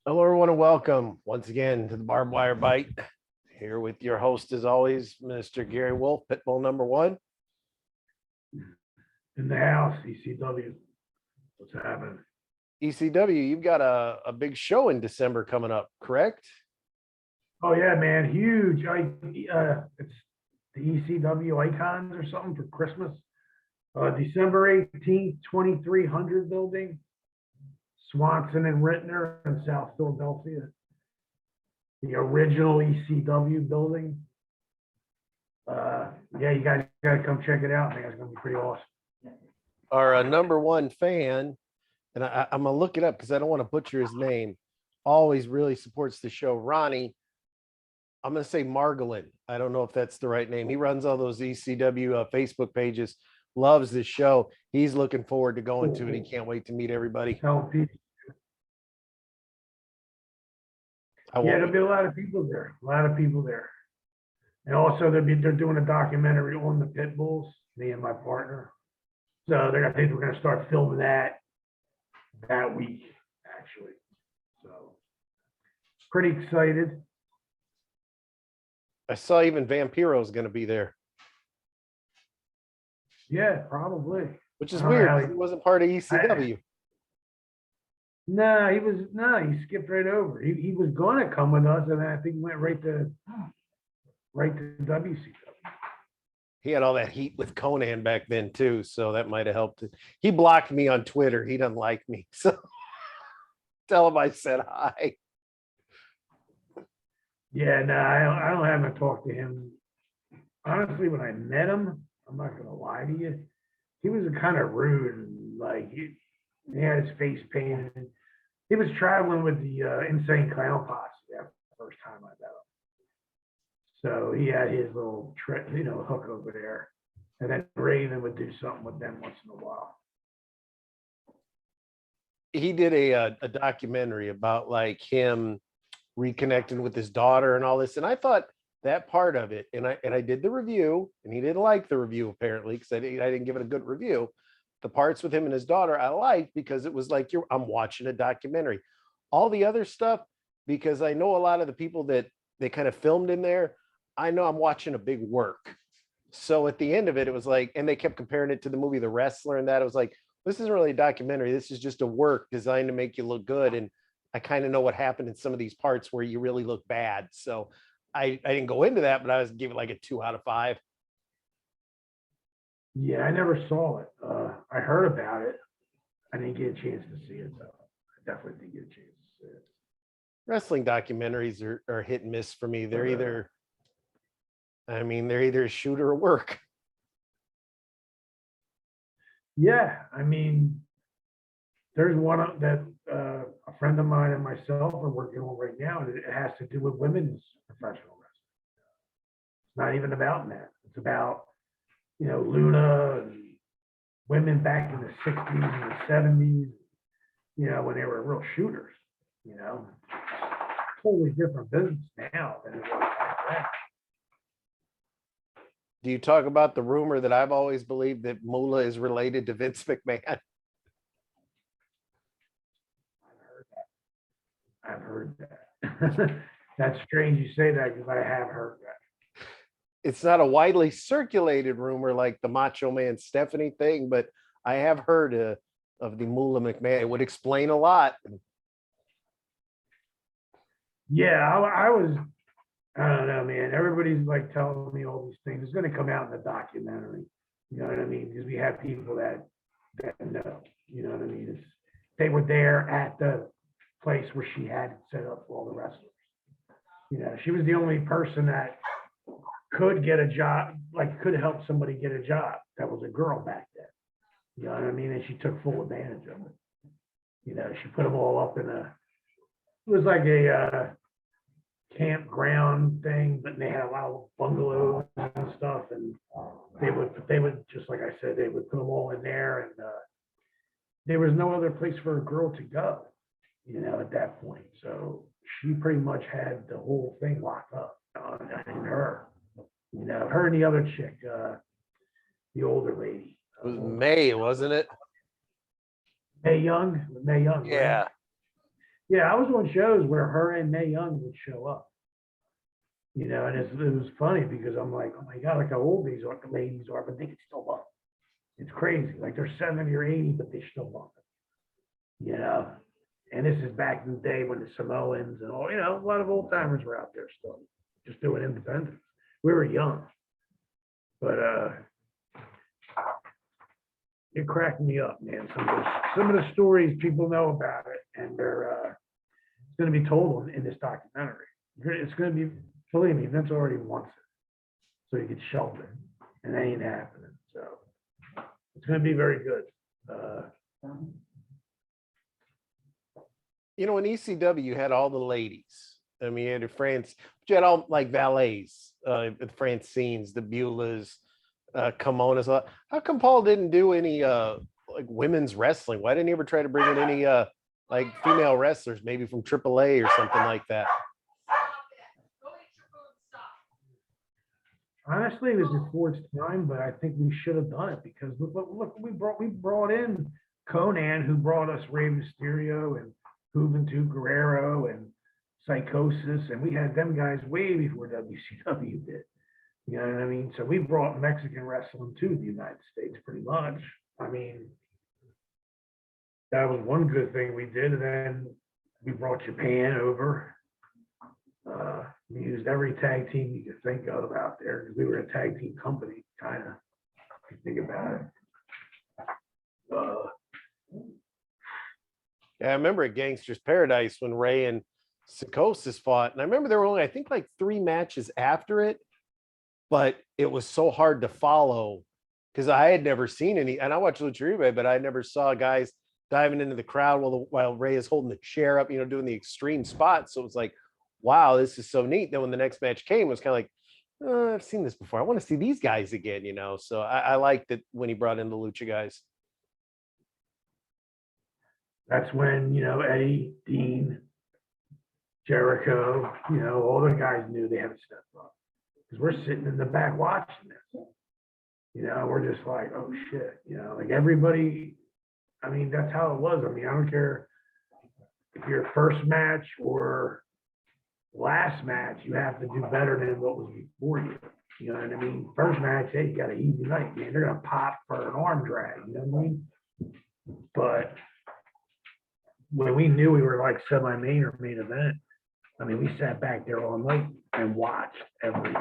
Hello, everyone, and welcome once again to the Barbed Wire Bite. Here with your host, as always, Mr. Gary Wolf, Pitbull number one. In the house, ECW. What's happening? ECW, you've got a big show in December coming up, correct? Oh yeah, man, huge. It's the ECW Icons or something for Christmas. December 18th, 2300 building, Swanson and Rittner in South Philadelphia. The original ECW building. Yeah, you guys gotta come check it out, man. It's gonna be pretty awesome. Our number one fan, and I'm gonna look it up because I don't want to butcher his name, always really supports the show. Ronnie, I'm gonna say Margolin. I don't know if that's the right name. He runs all those ECW Facebook pages, loves this show. He's looking forward to going to it. He can't wait to meet everybody. Tell people. Yeah, there'll be a lot of people there. A lot of people there. And also they're doing a documentary on the Pitbulls, me and my partner. So I think we're gonna start filming that week, actually. So pretty excited. I saw even Vampiro is going to be there, Yeah, probably. which is weird. 'Cause he wasn't part of ECW. No, he skipped right over. He was gonna come with us, and then I think he went right to WCW. He had all that heat with Conan back then too, so that might have helped. He blocked me on Twitter. He doesn't like me, so tell him I said hi. Yeah, no, I don't have to talk to him. Honestly, when I met him, I'm not gonna lie to you, he was kind of rude and like he had his face painted. He was traveling with the Insane Clown Posse that first time I met him. So he had his little hook over there. And then Raven would do something with them once in a while. He did a documentary about like him reconnecting with his daughter and all this, and I thought that part of it, and I did the review, and he didn't like the review apparently because I didn't give it a good review. The parts with him and his daughter I liked because it was like I'm watching a documentary. All the other stuff, because I know a lot of the people that they kind of filmed in there, I know I'm watching a big work. So at the end of it, it was like, and they kept comparing it to the movie The Wrestler and that. It was like, this isn't really a documentary. This is just a work designed to make you look good. And I kind of know what happened in some of these parts where you really look bad. So I didn't go into that, but I was giving like a 2 out of 5. Yeah, I never saw it. I heard about it. I didn't get a chance to see it, though. I definitely didn't get a chance to see it. Wrestling documentaries are hit and miss for me. They're either a shoot or a work. Yeah, I mean, there's one that a friend of mine and myself are working on right now, and it has to do with women's professional wrestling. It's not even about that. It's about, Luna and women back in the 60s and the 70s, when they were real shooters, totally different business now than it was back then. Do you talk about the rumor that I've always believed that Moolah is related to Vince McMahon? I've heard that. That's strange you say that because I have heard that. It's not a widely circulated rumor like the Macho Man Stephanie thing, but I have heard of the Moolah McMahon. It would explain a lot. Yeah, I don't know, man. Everybody's like telling me all these things. It's going to come out in the documentary. You know what I mean? Because we have people that know. You know what I mean? They were there at the place where she had it set up for all the wrestlers. She was the only person that could get a job, like could help somebody get a job. That was a girl back then. You know what I mean? And she took full advantage of it. She put them all up in it was like a campground thing, but they had a lot of bungalows and stuff. And they would, just like I said, they would put them all in there. And there was no other place for a girl to go, at that point. So she pretty much had the whole thing locked up in her. Her and the other chick, the older lady. It was May, wasn't it? Mae Young. Yeah. Right? Yeah, I was on shows where her and Mae Young would show up. And it was funny because I'm like, oh my God, like how old these ladies are, but they can still bump. It's crazy. Like they're 70 or 80, but they still bump. And this is back in the day when the Samoans and all, a lot of old timers were out there still, just doing independence. We were young, but it cracked me up, man. Some of the stories people know about it, and they're going to be told in this documentary. It's going to be, believe me, Vince already wants it, so he could shelf it, and that ain't happening. So it's going to be very good. In ECW, you had all the ladies. I mean, you had France, but you had all like valets, the Francines, the Beulahs, kimonos. How come Paul didn't do any like women's wrestling? Why didn't he ever try to bring in any like female wrestlers, maybe from AAA or something like that? Honestly, it was before its time, but I think we should have done it because look, we brought in Conan, who brought us Rey Mysterio and Juventud Guerrero and Psychosis, and we had them guys way before WCW did. You know what I mean? So we brought Mexican wrestling to the United States pretty much. I mean, that was one good thing we did. And then we brought Japan over. We used every tag team you could think of out there because we were a tag team company, kind of, if you think about it. Yeah, I remember at Gangster's Paradise when Ray and Psychosis fought. And I remember there were only, I think, like 3 matches after it, but it was so hard to follow because I had never seen any. And I watched Lucha Libre, but I never saw guys diving into the crowd while Ray is holding the chair up, doing the extreme spots. So it was like, wow, this is so neat. Then when the next match came, it was kind of like, I've seen this before. I want to see these guys again, So I liked it when he brought in the Lucha guys. That's when, Eddie, Dean, Jericho, all the guys knew they had to step up. Because we're sitting in the back watching this. We're just like, oh shit, like everybody, I mean, that's how it was. I mean, I don't care if your first match or last match, you have to do better than what was before you. You know what I mean? First match, hey, you got an easy night, man. They're gonna pop for an arm drag, you know what I mean? But when we knew we were like semi-main or main event, I mean, we sat back there all night and watched everything.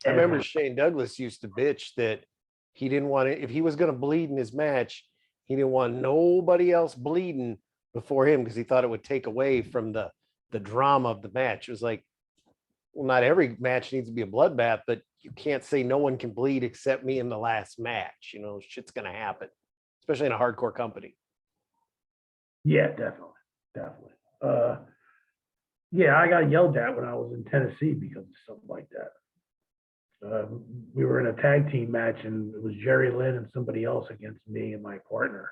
I remember Shane Douglas used to bitch that he didn't want it. If he was going to bleed in his match, he didn't want nobody else bleeding before him because he thought it would take away from the drama of the match. It was like, well, not every match needs to be a bloodbath, but you can't say no one can bleed except me in the last match. Shit's going to happen, especially in a hardcore company. Yeah, definitely. Yeah, I got yelled at when I was in Tennessee because of something like that. We were in a tag team match, and it was Jerry Lynn and somebody else against me and my partner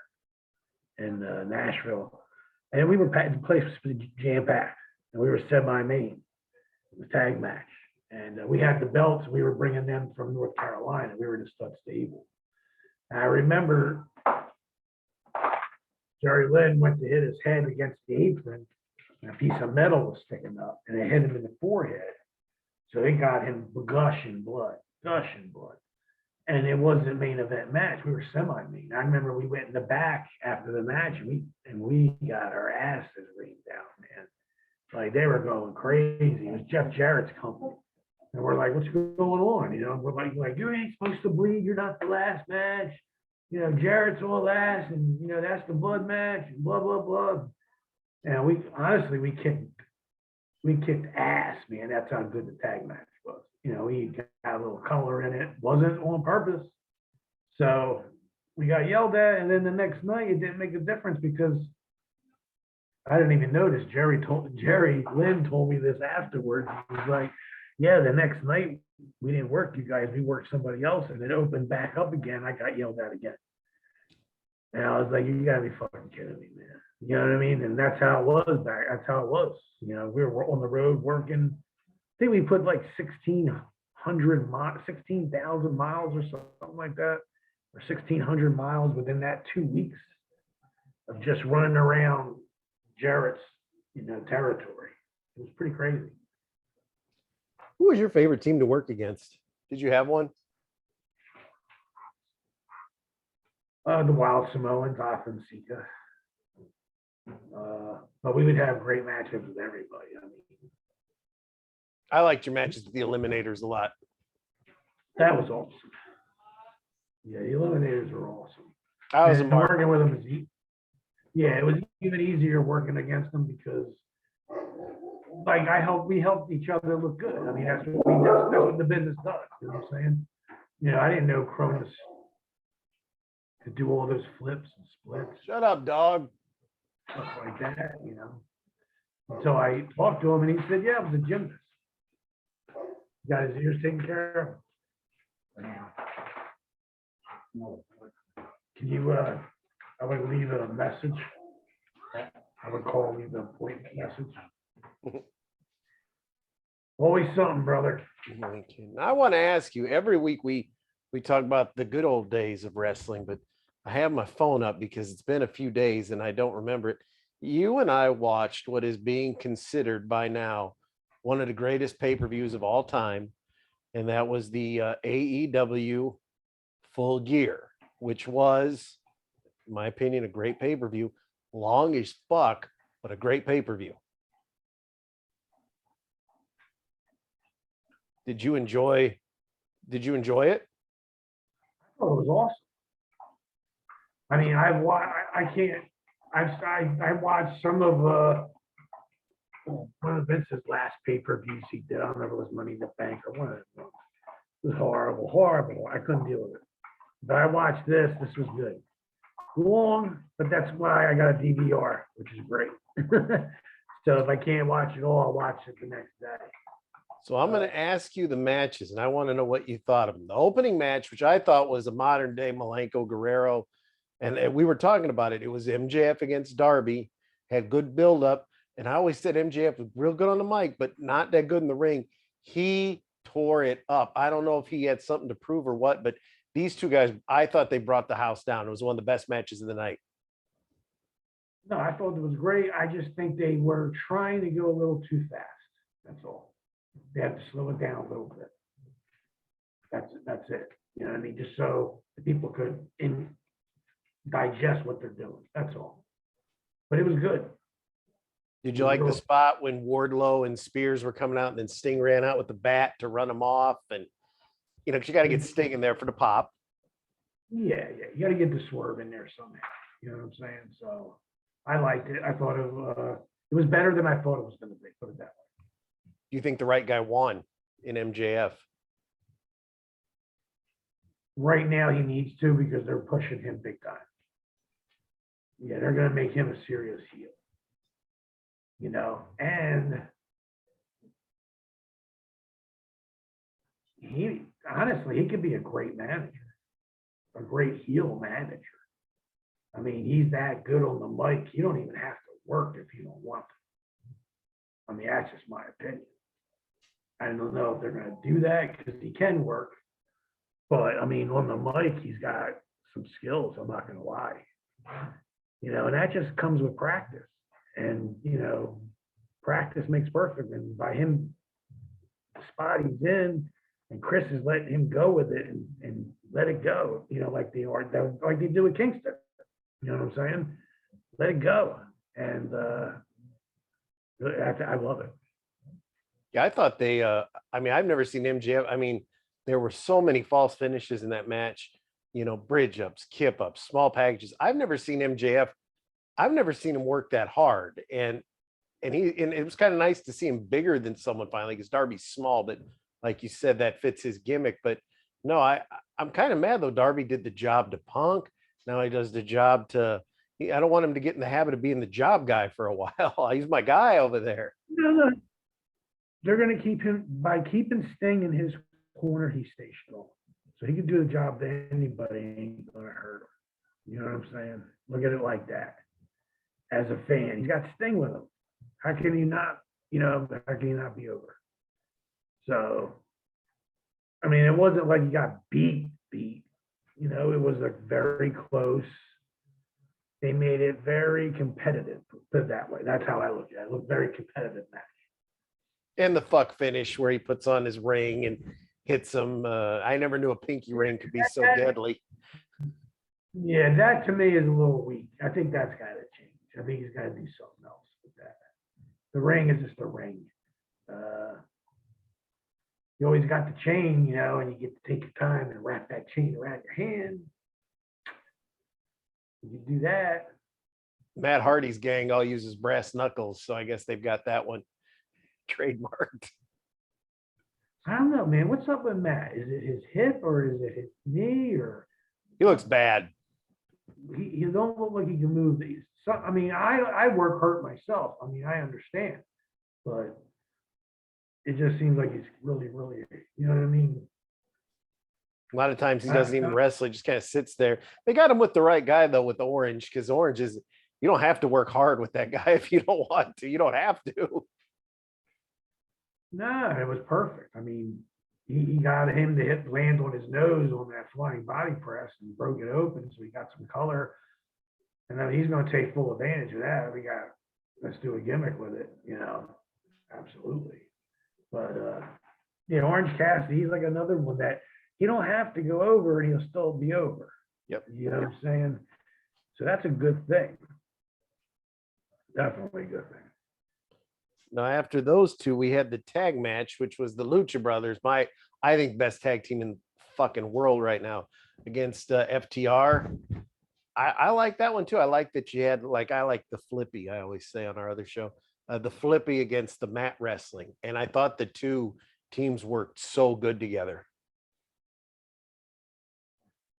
in Nashville. And we were the place was jam-packed, and we were semi-main. It was a tag match. And we had the belts, and we were bringing them from North Carolina. We were in a stud stable. And I remember Jerry Lynn went to hit his head against the apron, and a piece of metal was sticking up, and it hit him in the forehead. So it got him gushing blood. And it wasn't a main event match. We were semi-main. I remember we went in the back after the match, and we got our asses rained down, man. Like they were going crazy. It was Jeff Jarrett's company. And we're like, what's going on? We're like, you ain't supposed to bleed. You're not the last match. Jarrett's all last, and that's the blood match, and blah, blah, blah. And we kicked ass, man. That's how good the tag match was. We got a little color in it. Wasn't on purpose. So we got yelled at, and then the next night it didn't make a difference because I didn't even notice. Jerry Lynn told me this afterwards. He was like, yeah, the next night we didn't work you guys. We worked somebody else, and it opened back up again. I got yelled at again. And I was like, you gotta be fucking kidding me, man. You know what I mean? And that's how it was back. That's how it was. We were on the road working. I think we put like 16,000 miles or something like that, or 1,600 miles within that 2 weeks of just running around Jarrett's, territory. It was pretty crazy. Who was your favorite team to work against? Did you have one? The Wild Samoans, often Sika. But we would have great matchups with everybody. I mean, I liked your matches with the Eliminators a lot. that was awesome. Yeah, the Eliminators were awesome. I was And working with them it was even easier working against them because, like, we helped each other look good. I mean, that's what the business does. You know what I'm saying? I didn't know Cronus could do all those flips and splits. Shut up, dog. Stuff like that, So I talked to him and he said, yeah, I was a gymnast. Got his ears taken care of. Can you, I would leave a message. I would call, leave an appointment message. Always something, brother. I want to ask you, every week we talk about the good old days of wrestling, but I have my phone up because it's been a few days and I don't remember it. You and I watched what is being considered by now one of the greatest pay-per-views of all time, and that was the AEW Full Gear, which was, in my opinion, a great pay-per-view, long as fuck, but a great pay-per-view. Did you enjoy it? Oh, it was awesome. I mean, I watched some of one of Vince's last pay-per-views he did. I don't remember if it was Money in the Bank or one of them. It was horrible. I couldn't deal with it. But I watched this. This was good. Long, but that's why I got a DVR, which is great. So if I can't watch it all, I'll watch it the next day. So I'm going to ask you the matches, and I want to know what you thought of them. The opening match, which I thought was a modern day Malenko Guerrero, and we were talking about it. It was MJF against Darby, had good buildup. And I always said MJF was real good on the mic, but not that good in the ring. He tore it up. I don't know if he had something to prove or what, but these two guys, I thought they brought the house down. It was one of the best matches of the night. No, I thought it was great. I just think they were trying to go a little too fast. That's all. They had to slow it down a little bit. That's it. You know what I mean? Just so the people could digest what they're doing. That's all. But it was good. Did you like the spot when Wardlow and Spears were coming out and then Sting ran out with the bat to run them off? And, you know, 'cause you got to get Sting in there for the pop. Yeah. You got to get the swerve in there somehow. You know what I'm saying? So I liked it. I thought it was better than I thought it was going to be. Put it that way. Do you think the right guy won in MJF? Right now he needs to, because they're pushing him big time. Yeah, they're going to make him a serious heel. You know, and he honestly, he could be a great manager, a great heel manager. I mean, he's that good on the mic. You don't even have to work if you don't want to. I mean, that's just my opinion. I don't know if they're going to do that because he can work. But, I mean, on the mic, he's got some skills, I'm not going to lie. You know, and that just comes with practice. And, you know, practice makes perfect. And by him, the spot he's in, and Chris is letting him go with it and let it go, you know, like they do with Kingston. You know what I'm saying? Let it go. And I love it. Yeah, I thought they, I mean, I've never seen MJF. I mean, there were so many false finishes in that match, you know, bridge ups, kip ups, small packages. I've never seen MJF. I've never seen him work that hard. And it was kind of nice to see him bigger than someone finally, because Darby's small, but like you said, that fits his gimmick. But no, I'm kind of mad though. Darby did the job to Punk. Now he does the job to, I don't want him to get in the habit of being the job guy for a while. He's my guy over there. No. They're going to keep him, by keeping Sting in his corner, he stays strong. So he can do the job that anybody ain't going to hurt him. You know what I'm saying? Look at it like that. As a fan, he's got Sting with him. How can he not, you know, how can he not be over? So, I mean, it wasn't like he got beat. You know, it was a very close they made it very competitive, put it that way. That's how I look at it. It looked very competitive match. And the fuck finish where he puts on his ring and hits him. I never knew a pinky ring could be so deadly. Yeah, that to me is a little weak. I think that's got to change. I think he's got to do something else with that. The ring is just a ring. You always got the chain, you know, and you get to take your time and wrap that chain around your hand. You do that. Matt Hardy's gang all uses brass knuckles, so I guess they've got that one trademarked. I don't know, man. What's up with Matt? Is it his hip or is it his knee or? He looks bad. He don't look like he can move these. So, I mean, I work hurt myself. I mean, I understand, but it just seems like he's really, you know what I mean? A lot of times he doesn't even wrestle. He just kind of sits there. They got him with the right guy, though, with the Orange, because Orange is, you don't have to work hard with that guy if you don't want to. You don't have to. No, it was perfect. I mean, he got him to land on his nose on that flying body press and broke it open, so he got some color. And then he's going to take full advantage of that. Let's do a gimmick with it, you know, absolutely. But yeah, Orange Cassidy, he's like another one that he don't have to go over and he'll still be over. Yep. You know what I'm saying? So that's a good thing. Definitely a good thing. Now, after those two, we had the tag match, which was the Lucha Brothers, I think best tag team in the fucking world right now, against FTR. I like that one too. I like that you had I like the flippy. I always say on our other show, the flippy against the mat wrestling, and I thought the two teams worked so good together.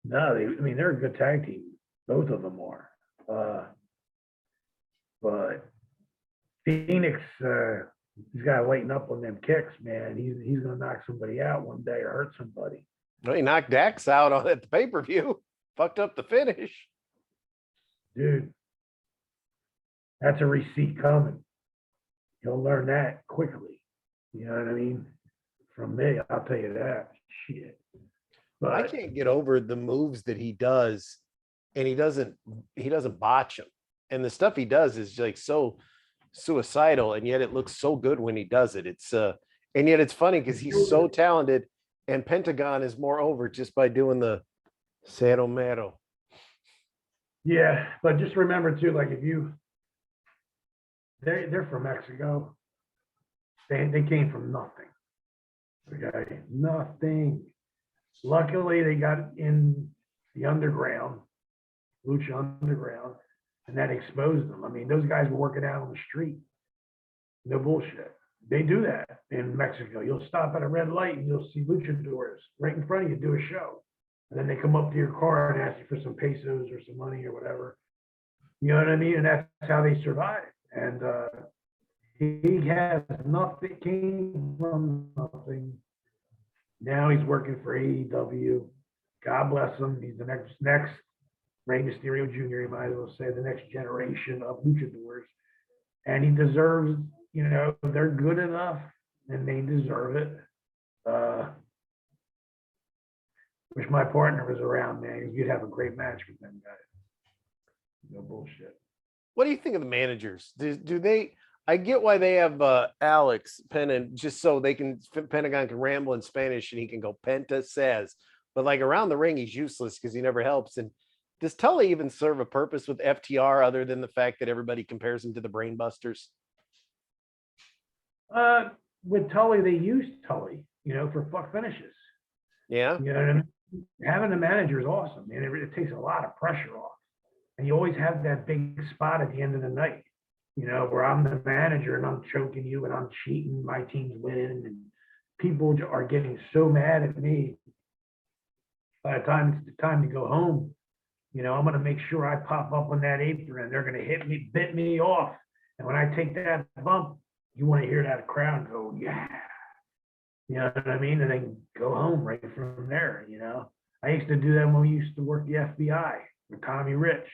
No, they're a good tag team. Both of them are. But Phoenix, he's got to lighten up on them kicks, man. He's going to knock somebody out one day or hurt somebody. Well, he knocked Dax out at the pay-per-view. Fucked up the finish. Dude, that's a receipt coming. He'll learn that quickly. You know what I mean? From me, I'll tell you that. Shit. But I can't get over the moves that he does, and he doesn't botch them. And the stuff he does is like so suicidal, and yet it looks so good when he does it. It's and yet it's funny because he's so talented, and Pentagon is more over just by doing the Cero Mero. Yeah, but just remember too, like if they're from Mexico, they came from nothing. Okay, nothing. Luckily, they got in the underground, Lucha Underground, and that exposed them. I mean, those guys were working out on the street. No bullshit. They do that in Mexico. You'll stop at a red light and you'll see luchadors right in front of you do a show. And then they come up to your car and ask you for some pesos or some money or whatever. You know what I mean? And that's how they survive. And he has nothing, came from nothing. Now he's working for AEW. God bless him. He's the next Rey Mysterio Jr., you might as well say, the next generation of luchadors. And he deserves, you know, they're good enough and they deserve it. Wish my partner was around, man. You'd have a great match with them guys. No bullshit. What do you think of the managers? Do they? I get why they have Alex Penn, just so Pentagon can ramble in Spanish and he can go Penta says, but like around the ring he's useless because he never helps. And does Tully even serve a purpose with FTR other than the fact that everybody compares him to the Brainbusters? With Tully, they used Tully, you know, for fuck finishes. Yeah. You know what I mean? Having a manager is awesome, man. It takes a lot of pressure off. And you always have that big spot at the end of the night, you know, where I'm the manager and I'm choking you and I'm cheating, my team's winning, and people are getting so mad at me. By the time it's time to go home, you know, I'm going to make sure I pop up on that apron. They're going to bit me off. And when I take that bump, you want to hear that crowd go, yeah. You know what I mean? And then go home right from there, you know. I used to do that when we used to work the FBI with Tommy Rich.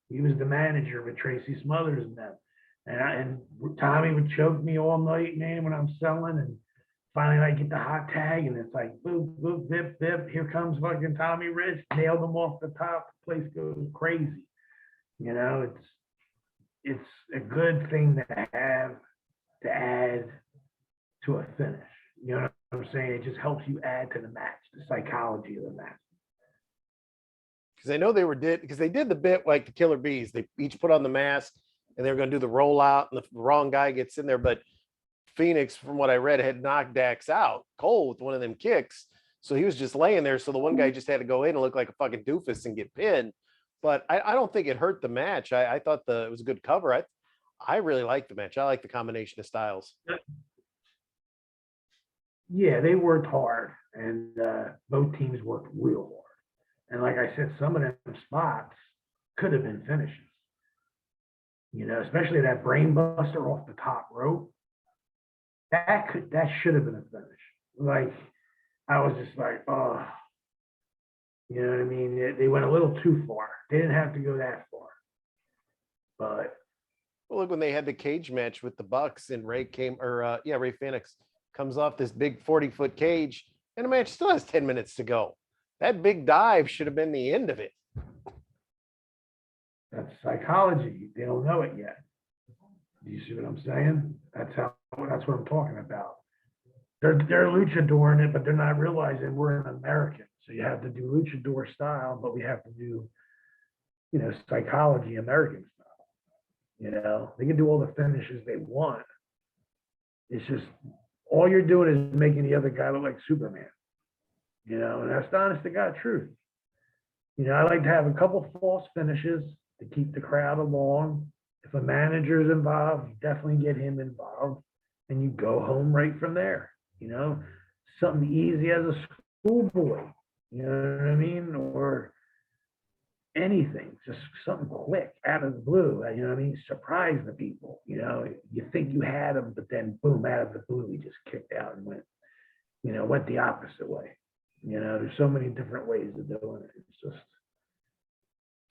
He was the manager with Tracy Smothers and them. And Tommy would choke me all night, man, when I'm selling. And finally, I get the hot tag, and it's like, boop, boop, bip, bip. Here comes fucking Tommy Rich. Nailed him off the top. The place goes crazy. You know, it's a good thing to have to add to a finish. You know what I'm saying? It just helps you add to the match, the psychology of the match. Because I know because they did the bit like the Killer Bees. They each put on the mask and they were going to do the rollout, and the wrong guy gets in there. But Phoenix, from what I read, had knocked Dax out cold with one of them kicks. So he was just laying there. So the one guy just had to go in and look like a fucking doofus and get pinned. But I don't think it hurt the match. I thought it was a good cover. I really like the match. I like the combination of styles. Yeah, they worked hard, and both teams worked real hard. And like I said, some of them spots could have been finishes. You know, especially that brain buster off the top rope. That should have been a finish. Like, I was just like, oh, you know what I mean? They went a little too far. They didn't have to go that far. But well, look, when they had the cage match with the Bucks and Ray Phoenix comes off this big 40-foot cage, and the match still has 10 minutes to go. That big dive should have been the end of it. That's psychology. They don't know it yet. Do you see what I'm saying? That's what I'm talking about. They're luchadoring it, but they're not realizing we're an American. So you have to do luchador style, but we have to do, you know, psychology American style. You know, they can do all the finishes they want. It's just all you're doing is making the other guy look like Superman. You know, and that's the honest to God truth. You know, I like to have a couple false finishes to keep the crowd along. If a manager is involved, you definitely get him involved, and you go home right from there. You know, something easy as a schoolboy. You know what I mean? Or anything, just something quick out of the blue. You know what I mean? Surprise the people. You know, you think you had him, but then boom, out of the blue, he just kicked out and went the opposite way. You know, there's so many different ways of doing it. It's just.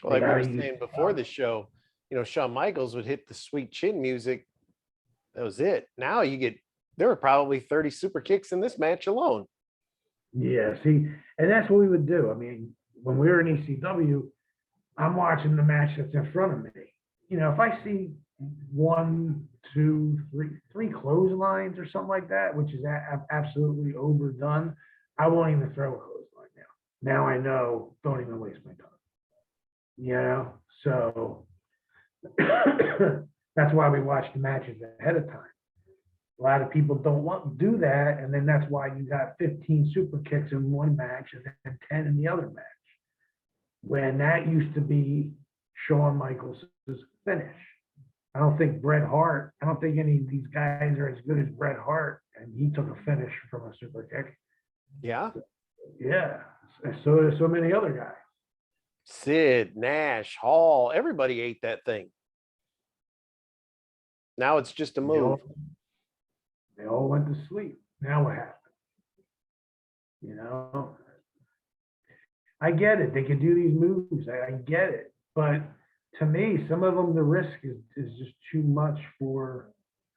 Well, like I was saying before the show, you know, Shawn Michaels would hit the sweet chin music. That was it. Now there were probably 30 super kicks in this match alone. Yeah, see, and that's what we would do. I mean, when we were in ECW, I'm watching the match that's in front of me. You know, if I see 1, 2, 3 clotheslines or something like that, which is absolutely overdone, I won't even throw a clothesline now. Now I know, don't even waste my time. You know, so that's why we watch the matches ahead of time. A lot of people don't want to do that, and then that's why you got 15 super kicks in one match and then 10 in the other match. When that used to be Shawn Michaels' finish. I don't think any of these guys are as good as Bret Hart, and he took a finish from a super kick. Yeah. Yeah. So many other guys. Sid, Nash, Hall, everybody ate that thing. Now it's just a move. They all went to sleep. Now what happened? You know, I get it. They can do these moves. I get it. But to me, some of them, the risk is just too much for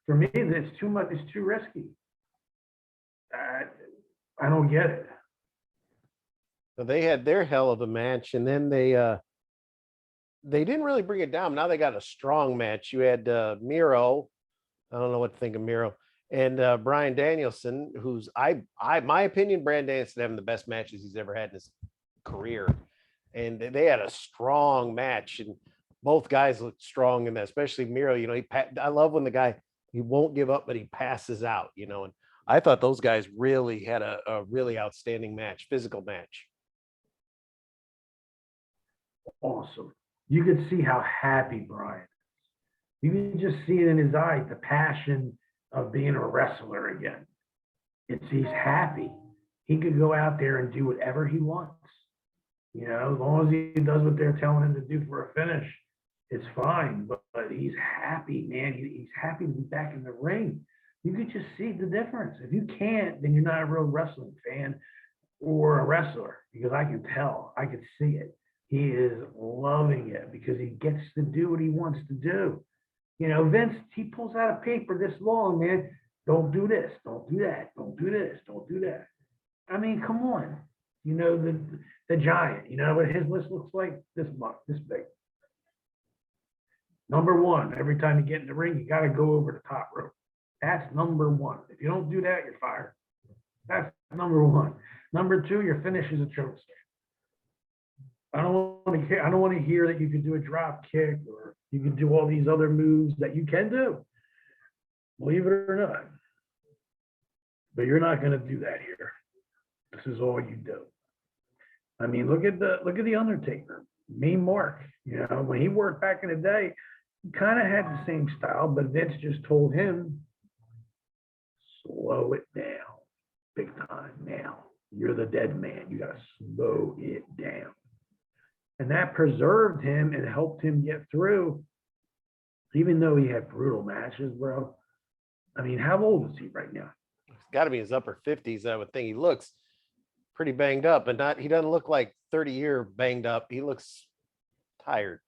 me. It's too much. It's too risky. I don't get it. So they had their hell of a match, and then they didn't really bring it down. Now they got a strong match. You had Miro. I don't know what to think of Miro. And Bryan Danielson, who's my opinion, Bryan Danielson having the best matches he's ever had in his career. And they had a strong match, and both guys looked strong in that, especially Miro. You know, I love when the guy, he won't give up, but he passes out, you know. And I thought those guys really had a really outstanding match, physical match. Awesome. You could see how happy Bryan is. You can just see it in his eyes, the passion of being a wrestler again. He's happy. He could go out there and do whatever he wants. You know, as long as he does what they're telling him to do for a finish, it's fine. But he's happy, man. He's happy to be back in the ring. You could just see the difference. If you can't, then you're not a real wrestling fan or a wrestler, because I can tell. I can see it. He is loving it because he gets to do what he wants to do. You know, Vince, he pulls out a paper this long, man. Don't do this. Don't do that. Don't do this. Don't do that. I mean, come on. You know, the giant, you know what his list looks like? This big. Number one, every time you get in the ring, you got to go over the top rope. That's number one. If you don't do that, you're fired. That's number one. Number two, your finish is a choke slam. I don't want to hear that you can do a drop kick or you can do all these other moves that you can do. Believe it or not. But you're not going to do that here. This is all you do. I mean, look at the Undertaker, Mean Mark. You know, when he worked back in the day, he kind of had the same style, but Vince just told him, slow it down, big time now. You're the dead man. You got to slow it down. And that preserved him and helped him get through, even though he had brutal matches, bro. I mean, how old is he right now? He's got to be in his upper 50s, I would think. He looks pretty banged up, but he doesn't look like 30-year banged up. He looks tired.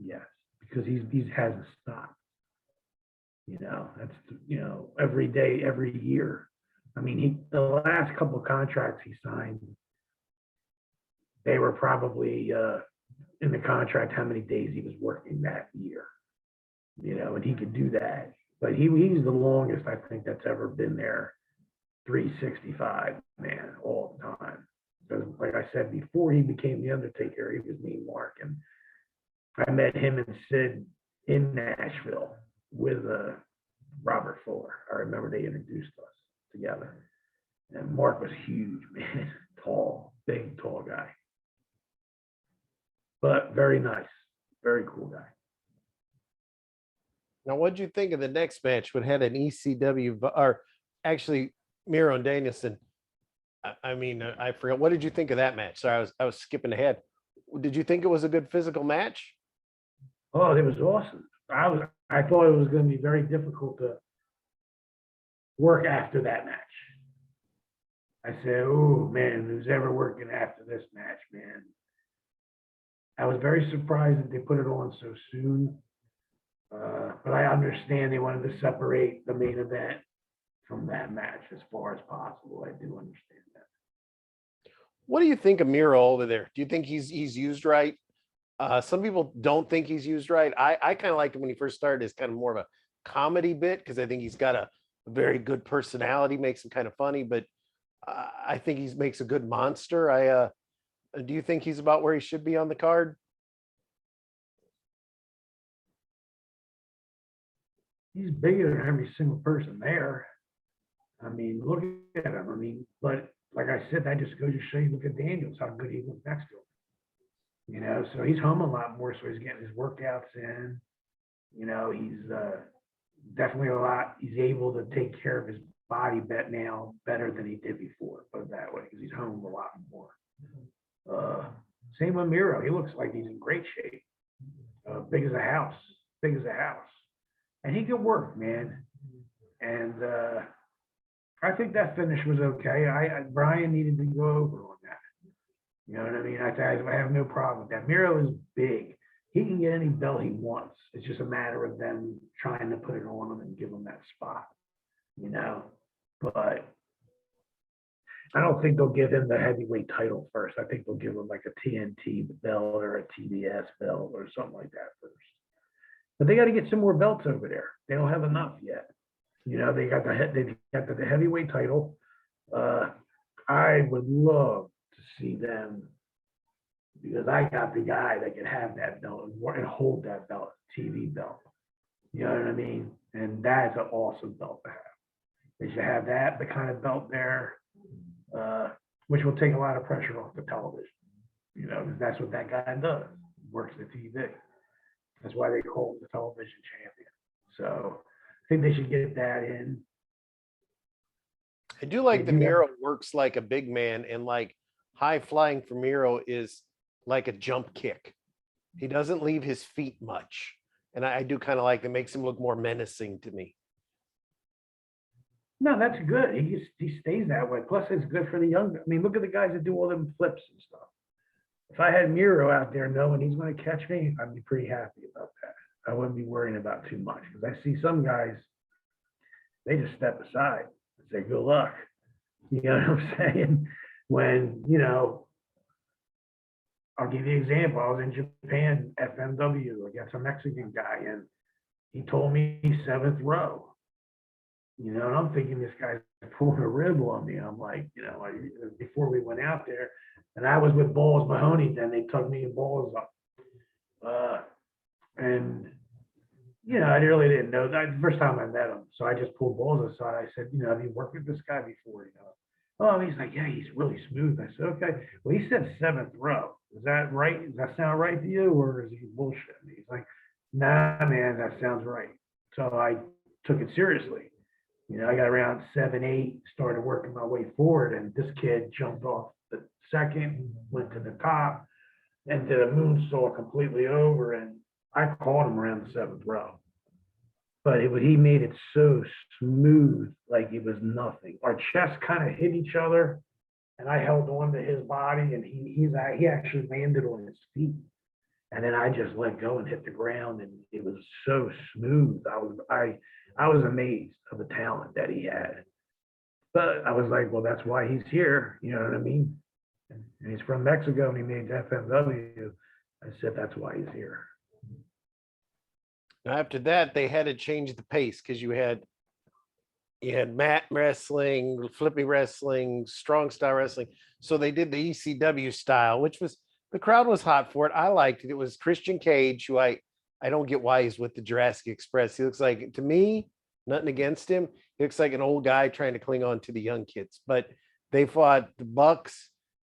Yes, because he hasn't stopped. You know, that's, you know, every day, every year. I mean, the last couple of contracts he signed, they were probably in the contract how many days he was working that year. You know, and he could do that. But he's the longest, I think, that's ever been there, 365, man, all the time. Because like I said, before he became the Undertaker, he was Mean Mark. And I met him and Sid in Nashville with Robert Fuller. I remember they introduced us together. And Mark was huge, man, tall, big, tall guy. But very nice, very cool guy. Now, what did you think of the next match when had an ECW, or actually Miro and Danielson? I mean, I forgot. What did you think of that match? Sorry, I was skipping ahead. Did you think it was a good physical match? Oh, it was awesome. I thought it was going to be very difficult to work after that match. I said, oh man, who's ever working after this match, man? I was very surprised that they put it on so soon. But I understand they wanted to separate the main event from that match as far as possible. I do understand that. What do you think of Miro over there? Do you think he's used right? Some people don't think he's used right. I kind of liked him when he first started as kind of more of a comedy bit because I think he's got a very good personality, makes him kind of funny, but I think he makes a good monster. Do you think he's about where he should be on the card? He's bigger than every single person there. I mean, look at him. I mean, but like I said, that just goes to show you, look at Daniels, how good he looked next to him. You know, so he's home a lot more, so he's getting his workouts in. You know, he's definitely he's able to take care of his body now better than he did before, put it that way, because he's home a lot more. Same with Miro. He looks like he's in great shape. Big as a house. And he can work, man. And I think that finish was okay. Brian needed to go over on that. You know what I mean? I have no problem with that. Miro is big. He can get any belt he wants. It's just a matter of them trying to put it on him and give him that spot. You know? But I don't think they'll give him the heavyweight title first. I think they'll give him like a TNT belt or a TBS belt or something like that first. But they got to get some more belts over there. They don't have enough yet. You know, they got the heavyweight title. I would love to see them, because I got the guy that can have that belt and hold that belt, TV belt. You know what I mean? And that's an awesome belt to have. They should have that, the kind of belt there, which will take a lot of pressure off the television. You know, because that's what that guy does. Works the TV. That's why they call him the television champion. So I think they should get that in. I do like the Miro works like a big man, and like high flying for Miro is like a jump kick. He doesn't leave his feet much. And I do kind of like it, makes him look more menacing to me. No, that's good. He stays that way. Plus, it's good for the younger. I mean, look at the guys that do all them flips and stuff. If I had Miro out there knowing he's going to catch me, I'd be pretty happy about that. I wouldn't be worrying about too much, because I see some guys, they just step aside and say, good luck. You know what I'm saying? When, you know, I'll give you an example. I was in Japan, FMW, against a Mexican guy, and he told me seventh row. And I'm thinking this guy's pulling a rib on me. I'm like, before we went out there, and I was with Balls Mahoney, then they took me and Balls up. And I really didn't know that the first time I met him. So I just pulled Balls aside. I said, have you worked with this guy before? Oh, he's like, yeah, he's really smooth. I said, okay. Well, he said seventh row. Is that right? Does that sound right to you, or is he bullshitting me? He's like, nah, man, that sounds right. So I took it seriously. I got around 7, 8, started working my way forward, and this kid jumped off the second, went to the top, and did a moonsault completely over, and I caught him around the seventh row. But he made it so smooth, like it was nothing. Our chests kind of hit each other, and I held on to his body, and he actually landed on his feet. And then I just let go and hit the ground, and it was so smooth. I was amazed of the talent that he had. But I was like, well, that's why he's here. You know what I mean? And he's from Mexico, and he made FMW. I said, that's why he's here. Now, after that, they had to change the pace because you had mat wrestling, flippy wrestling, strong style wrestling. So they did the ECW style, which was, the crowd was hot for it. I liked it. It was Christian Cage, who I don't get why he's with the Jurassic Express. He looks like, to me, nothing against him, he looks like an old guy trying to cling on to the young kids. But they fought the Bucks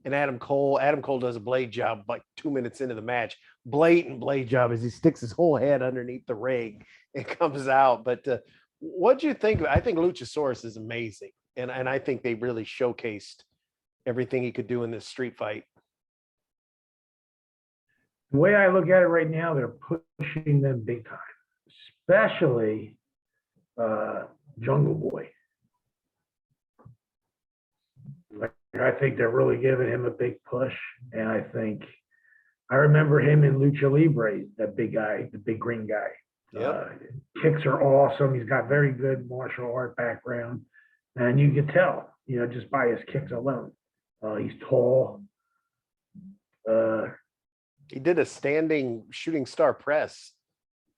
and Adam Cole. Adam Cole does a blade job like 2 minutes into the match. Blatant blade job as he sticks his whole head underneath the ring and comes out. But what do you think? I think Luchasaurus is amazing. And I think they really showcased everything he could do in this street fight. The way I look at it right now, they're pushing them big time, especially Jungle Boy. Like, I think they're really giving him a big push, and I remember him in Lucha Libre, that big guy, the big green guy. Yep. Kicks are awesome. He's got very good martial art background, and you can tell, just by his kicks alone. He's tall. He did a standing shooting star press.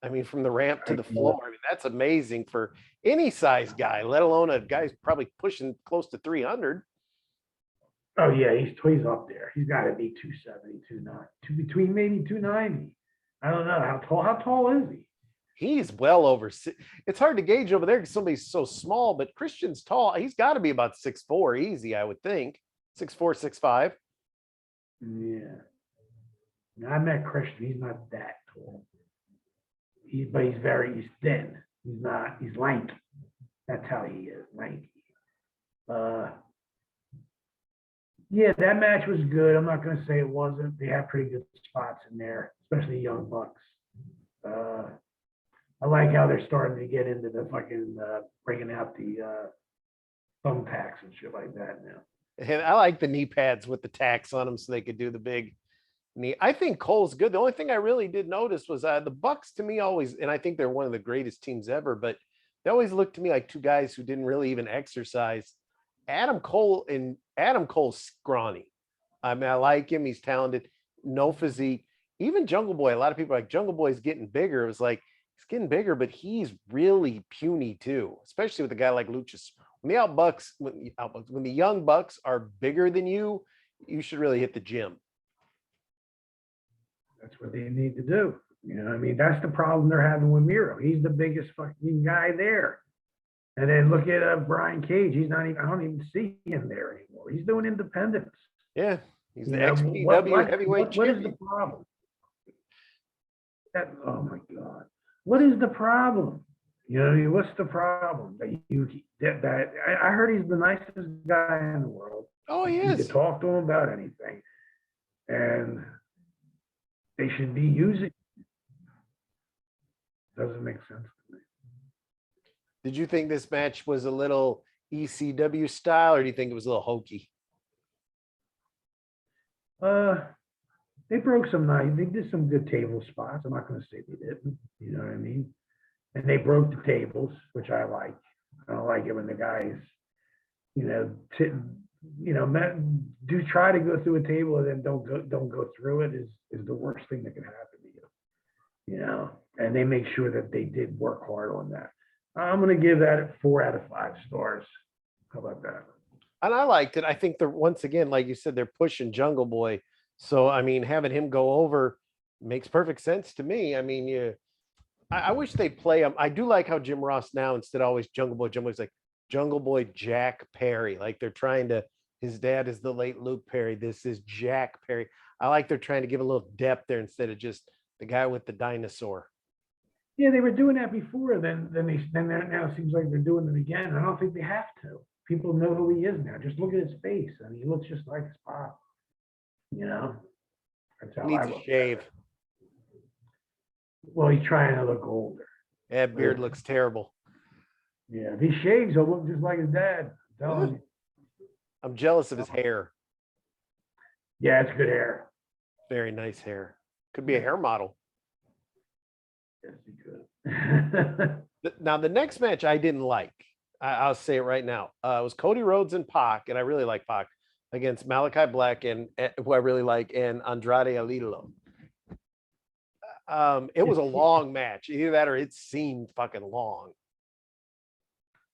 I mean, from the ramp to the floor. I mean, that's amazing for any size guy, let alone a guy who's probably pushing close to 300. Oh yeah, he's up there. He's got to be 270, 290, between maybe 290. I don't know how tall is he? He's well over. It's hard to gauge over there because somebody's so small, but Christian's tall. He's got to be about 6'4" easy, I would think. 6'4", 6'5". Yeah. I met Christian. He's not that tall. But he's thin. He's lanky. That's how he is, lanky. Yeah, that match was good. I'm not going to say it wasn't. They had pretty good spots in there, especially Young Bucks. I like how they're starting to get into the fucking bringing out the thumbtacks and shit like that now. And I like the knee pads with the tacks on them so they could do the big knee. I think Cole's good. The only thing I really did notice was the Bucks, to me, always, and I think they're one of the greatest teams ever, but they always looked to me like two guys who didn't really even exercise. Adam Cole's scrawny. I mean, I like him. He's talented, no physique. Even Jungle Boy, a lot of people are like, Jungle Boy's getting bigger. It was like, he's getting bigger, but he's really puny too, especially with a guy like Luchas. When the Young Bucks are bigger than you, you should really hit the gym. That's what they need to do. I mean, that's the problem they're having with Miro. He's the biggest fucking guy there. And then look at Brian Cage. He's not even, I don't even see him there anymore. He's doing independence. Yeah. He's the XPW heavyweight champion. What is the problem? Oh my God. What is the problem? What's the problem? I heard he's the nicest guy in the world. Oh, he is. You can talk to him about anything. And they should be using it. Doesn't make sense to me. Did you think this match was a little ECW style, or do you think it was a little hokey? They broke they did some good table spots. I'm not going to say they didn't. You know what I mean? And they broke the tables, which I like. I don't like it when the guys, do try to go through a table and then don't go through it is the worst thing that can happen to you. And they make sure that they did work hard on that. I'm going to give that 4 out of 5 stars. How about that? And I liked it. I think they're, once again, like you said, they're pushing Jungle Boy. So I mean, having him go over makes perfect sense to me. I mean, I wish they play him. I do like how Jim Ross now, instead of always Jungle Boy, Jungle Boy's like Jungle Boy Jack Perry. Like they're trying to, his dad is the late Luke Perry. This is Jack Perry. I like they're trying to give a little depth there instead of just the guy with the dinosaur. Yeah, they were doing that before. Then now it seems like they're doing it again. I don't think they have to. People know who he is now. Just look at his face. I mean, he looks just like his pop. That's He how needs I a look. shave. Well, he's trying to look older. That beard looks terrible. Yeah, if he shaves, he'll look just like his dad. I'm telling you. I'm jealous of his hair. Yeah, it's good hair. Very nice hair. Could be a hair model. Yes, he could. Now, the next match I didn't like. I'll say it right now. It was Cody Rhodes and Pac, and I really like Pac, against Malachi Black and who I really like, and Andrade Alilo. It was a long match. Either that or it seemed fucking long.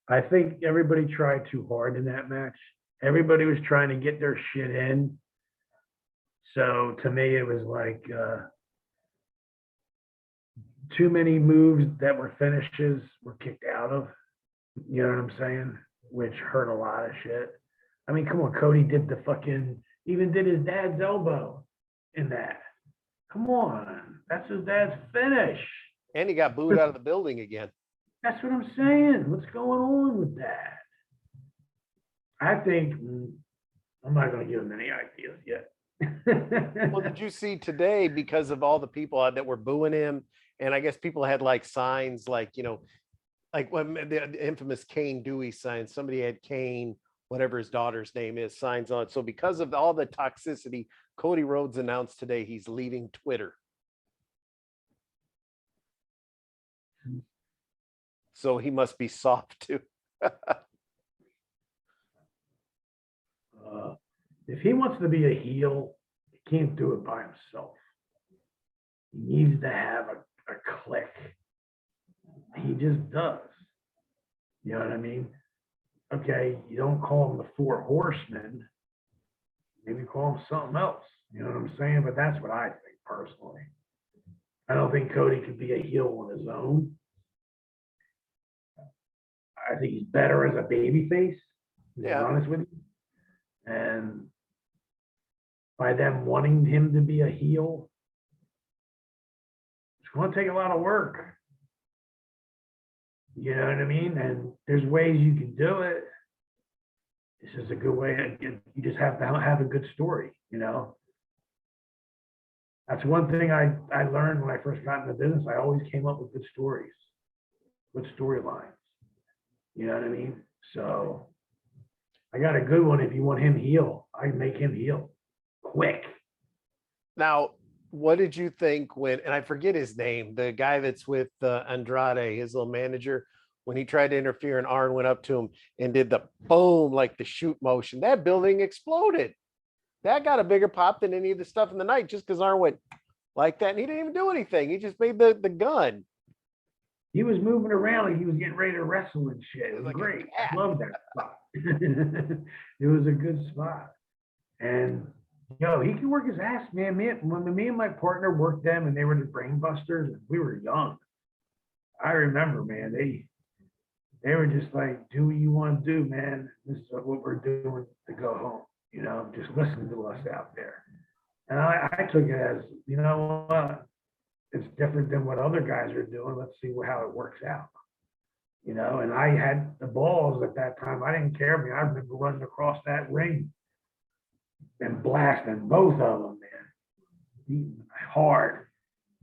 I think everybody tried too hard in that match. Everybody was trying to get their shit in. So to me, it was like too many moves that were finishes were kicked out of. You know what I'm saying? Which hurt a lot of shit. I mean, come on, Cody did the fucking, even did his dad's elbow in that. Come on, that's his dad's finish. And he got booed out of the building again. That's what I'm saying. What's going on with that? I think I'm not going to give him any ideas yet. Well, did you see today, because of all the people that were booing him, and I guess people had like signs like, like when the infamous Kane Dewey sign, somebody had Kane, whatever his daughter's name is, signs on it. So because of all the toxicity, Cody Rhodes announced today he's leaving Twitter. So he must be soft too. If he wants to be a heel, he can't do it by himself. He needs to have a clique. He just does. You know what I mean? Okay, you don't call them the Four Horsemen. Maybe call them something else. You know what I'm saying? But that's what I think personally. I don't think Cody could be a heel on his own. I think he's better as a babyface, to be honest with you. And by them wanting him to be a heel, it's going to take a lot of work. You know what I mean? And there's ways you can do it. This is a good way. You just have to have a good story, That's one thing I learned when I first got in the business. I always came up with good stories, good storylines. You know what I mean? So I got a good one. If you want him heel, I make him heel quick. Now, what did you think when, and I forget his name, the guy that's with Andrade, his little manager, when he tried to interfere and Arn went up to him and did the boom, like the shoot motion, that building exploded. That got a bigger pop than any of the stuff in the night, just because Arn went like that. And he didn't even do anything. He just made the gun. He was moving around like he was getting ready to wrestle and shit. It was like great. I love that spot. It was a good spot. And he can work his ass, man. When me and my partner worked them and they were the brain busters, and we were young. I remember, man, they were just like, do what you want to do, man. This is what we're doing to go home. Just listen to us out there. And I took it as, it's different than what other guys are doing. Let's see how it works out. And I had the balls at that time. I didn't care. I remember running across that ring and blasting both of them, man. Hard.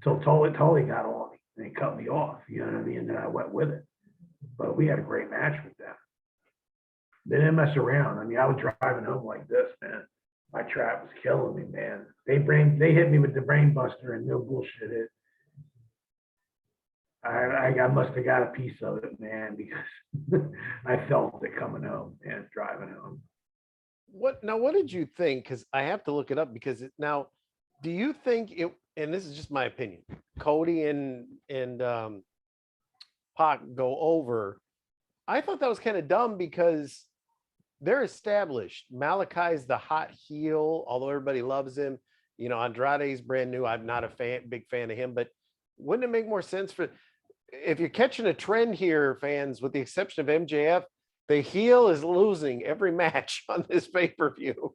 Until Tully got on me and he cut me off. You know what I mean? And then I went with it. But we had a great match with them. They didn't mess around. I mean, I was driving home like this, man. My trap was killing me, man. They hit me with the brain buster and no bullshit it. I must have got a piece of it, man, because I felt it coming home and driving home. what did you think? Because I have to look it up because now, do you think it, and this is just my opinion, Cody and Pac go over? I thought that was kind of dumb because they're established. Malachi's the hot heel, although everybody loves him. You know, Andrade's brand new. I'm not a big fan of him, but wouldn't it make more sense for, if you're catching a trend here, fans, with the exception of MJF, the heel is losing every match on this pay-per-view.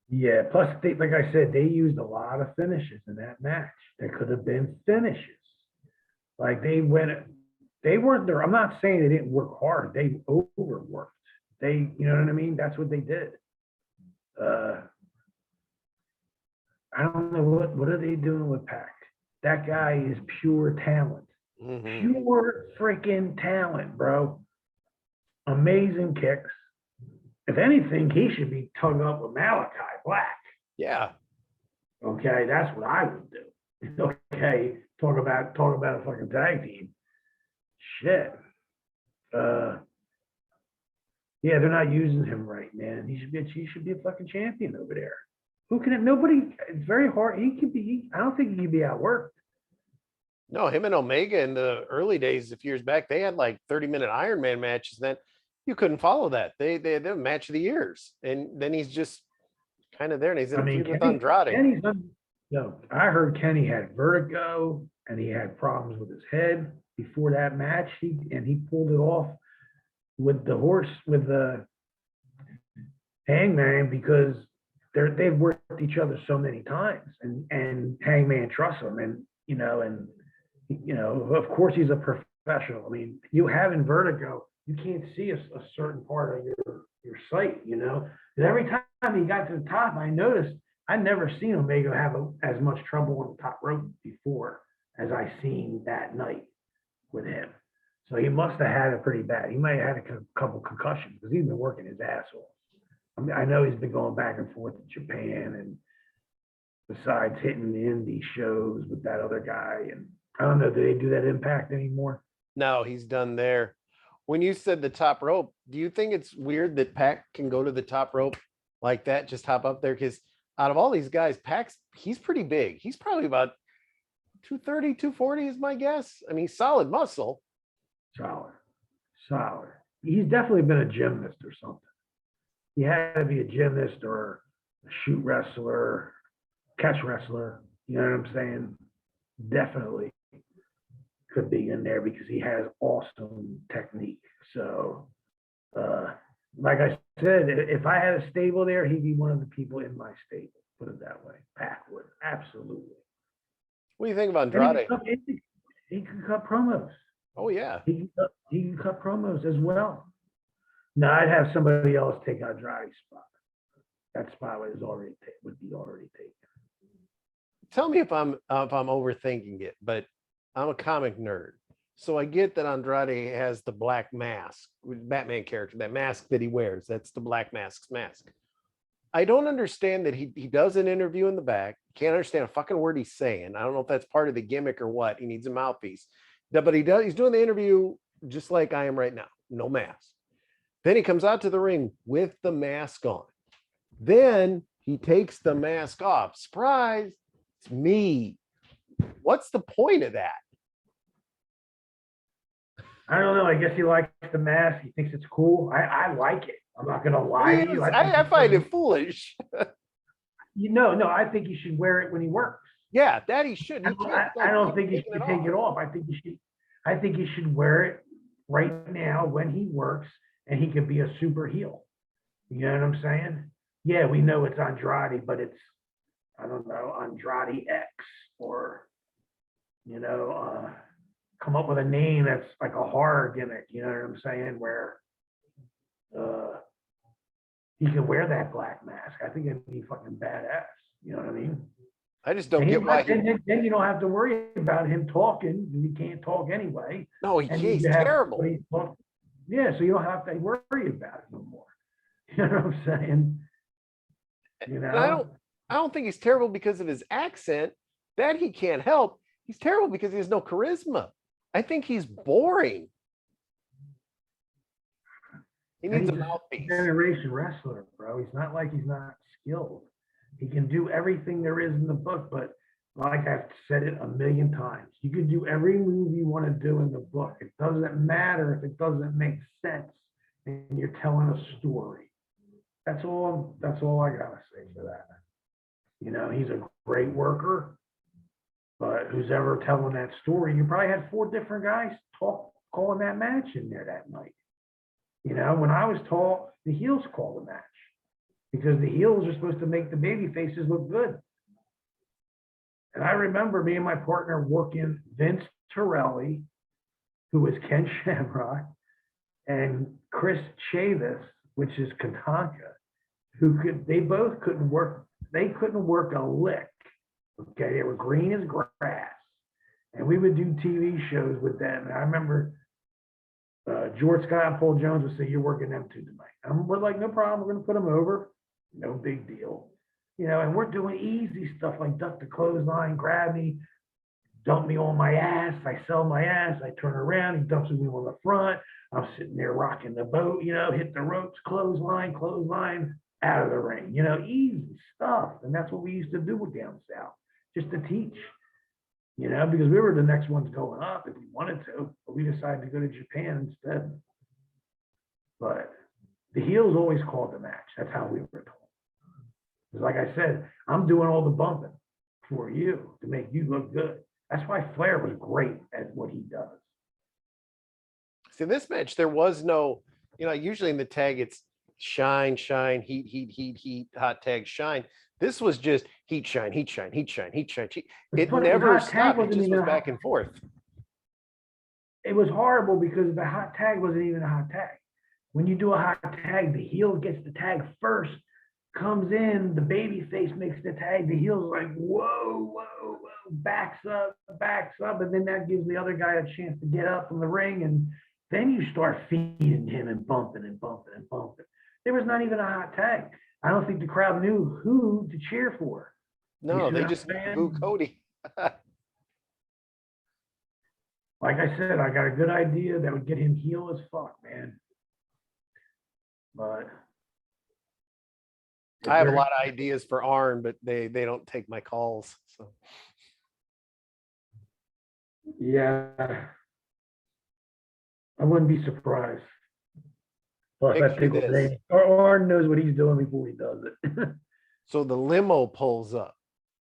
Yeah, plus like I said, they used a lot of finishes in that match. There could have been finishes. Like they weren't there. I'm not saying they didn't work hard. They overworked. You know what I mean? That's what they did. I don't know what are they doing with Pac? That guy is pure talent. Mm-hmm. Pure freaking talent, bro. Amazing kicks. If anything, he should be tugged up with Malachi Black. Yeah. Okay, that's what I would do. Okay, talk about a fucking tag team. Shit. Yeah, they're not using him right, man. He should be a fucking champion over there. Who can nobody? It's very hard. He could be. I don't think he can be outworked. No, him and Omega in the early days, a few years back, they had like 30-minute Iron Man matches. Then you couldn't follow that. They had a match of the years, and then he's just kind of there, and he's in a feud with Andrade. I heard Kenny had vertigo and he had problems with his head before that match. He pulled it off with the Hangman because they've worked each other so many times, and Hangman trusts him, and of course he's a professional. I mean, you having vertigo, you can't see a certain part of your sight, because every time he got to the top, I noticed I'd never seen Omega have as much trouble on the top rope before as I seen that night with him. So he must have had it pretty bad. He might have had a couple concussions because he's been working his ass off. I mean, I know he's been going back and forth to Japan, and besides hitting the indie shows with that other guy, and I don't know, do they do that Impact anymore? No, he's done there. When you said the top rope, do you think it's weird that Pac can go to the top rope like that, just hop up there? Because out of all these guys, he's pretty big. He's probably about 230, 240 is my guess. I mean, solid muscle. Solid. He's definitely been a gymnast or something. He had to be a gymnast or a shoot wrestler, catch wrestler. You know what I'm saying? Definitely could be in there because he has awesome technique. So, like I said, if I had a stable there, he'd be one of the people in my stable. Put it that way. Pac would, absolutely. What do you think about Andrade? He can cut promos. Oh yeah. He can cut promos as well. No, I'd have somebody else take Andrade's spot. That spot would be already taken. Tell me if I'm overthinking it, but I'm a comic nerd, so I get that Andrade has the black mask, Batman character, that mask that he wears. That's the Black Mask's mask. I don't understand that he does an interview in the back. Can't understand a fucking word he's saying. I don't know if that's part of the gimmick or what. He needs a mouthpiece. But he's doing the interview just like I am right now, no mask. Then he comes out to the ring with the mask on. Then he takes the mask off. Surprise, it's me. What's the point of that? I don't know. I guess he likes the mask. He thinks it's cool. I like it. I'm not going to lie to you. I find it foolish. No, I think he should wear it when he works. Yeah, that he should. I don't think he should take it off. I think he should wear it right now when he works, and he could be a super heel. You know what I'm saying? Yeah, we know it's Andrade, but it's, I don't know, Andrade X, or, come up with a name that's like a horror gimmick, you know what I'm saying, where he can wear that black mask. I think it'd be fucking badass. You know what I mean? I just don't get why. Then you don't have to worry about him talking. He can't talk anyway. No, he's terrible. Yeah, so you don't have to worry about it no more. You know what I'm saying? And I don't think he's terrible because of his accent. That he can't help. He's terrible because he has no charisma. I think he's boring. He And needs a he's mouthpiece. generation wrestler, bro. He's not like he's not skilled. He can do everything there is in the book, but like I've said it a million times, you can do every move you want to do in the book. It doesn't matter if it doesn't make sense and you're telling a story. That's all I gotta say for that. You know, he's a great worker, but who's ever telling that story, you probably had 4 different guys calling that match in there that night. You know, when I was taught, the heels called the match because the heels are supposed to make the baby faces look good. And I remember me and my partner working Vince Torelli, who was Ken Shamrock, and Chris Chavis, which is Katanka, they both couldn't work. They couldn't work a lick. Okay, they were green as grass, and we would do TV shows with them. And I remember George Scott and Paul Jones would say, "You're working them 2 tonight." And we're like, "No problem. We're going to put them over. No big deal." You know, and we're doing easy stuff like duck the clothesline, grab me, dump me on my ass. I sell my ass. I turn around. He dumps me on the front. I'm sitting there rocking the boat, you know, hit the ropes, clothesline, out of the ring. You know, easy stuff. And that's what we used to do with down south, just to teach, you know, because we were the next ones going up if we wanted to, but we decided to go to Japan instead. But the heels always called the match. That's how we were told. Like I said, I'm doing all the bumping for you to make you look good. That's why Flair was great at what he does. See, this match, there was no, you know, usually in the tag, it's shine, shine, heat, heat, heat, heat, hot tag, shine. This was just heat, shine, heat, shine, heat, shine, heat, shine. It never stopped. It just was back and forth. It was horrible because the hot tag wasn't even a hot tag. When you do a hot tag, the heel gets the tag first, comes in, the baby face makes the tag, the heel's like, whoa, whoa, whoa, backs up, and then that gives the other guy a chance to get up from the ring, and then you start feeding him and bumping and bumping and bumping. There was not even a hot tag. I don't think the crowd knew who to cheer for. No, they just boo Cody. Like I said, I got a good idea that would get him heel as fuck, man. But I have a lot of ideas for Arn, but they don't take my calls. So yeah, I wouldn't be surprised. Plus, that Pitbull, Arn knows what he's doing before he does it. So the limo pulls up,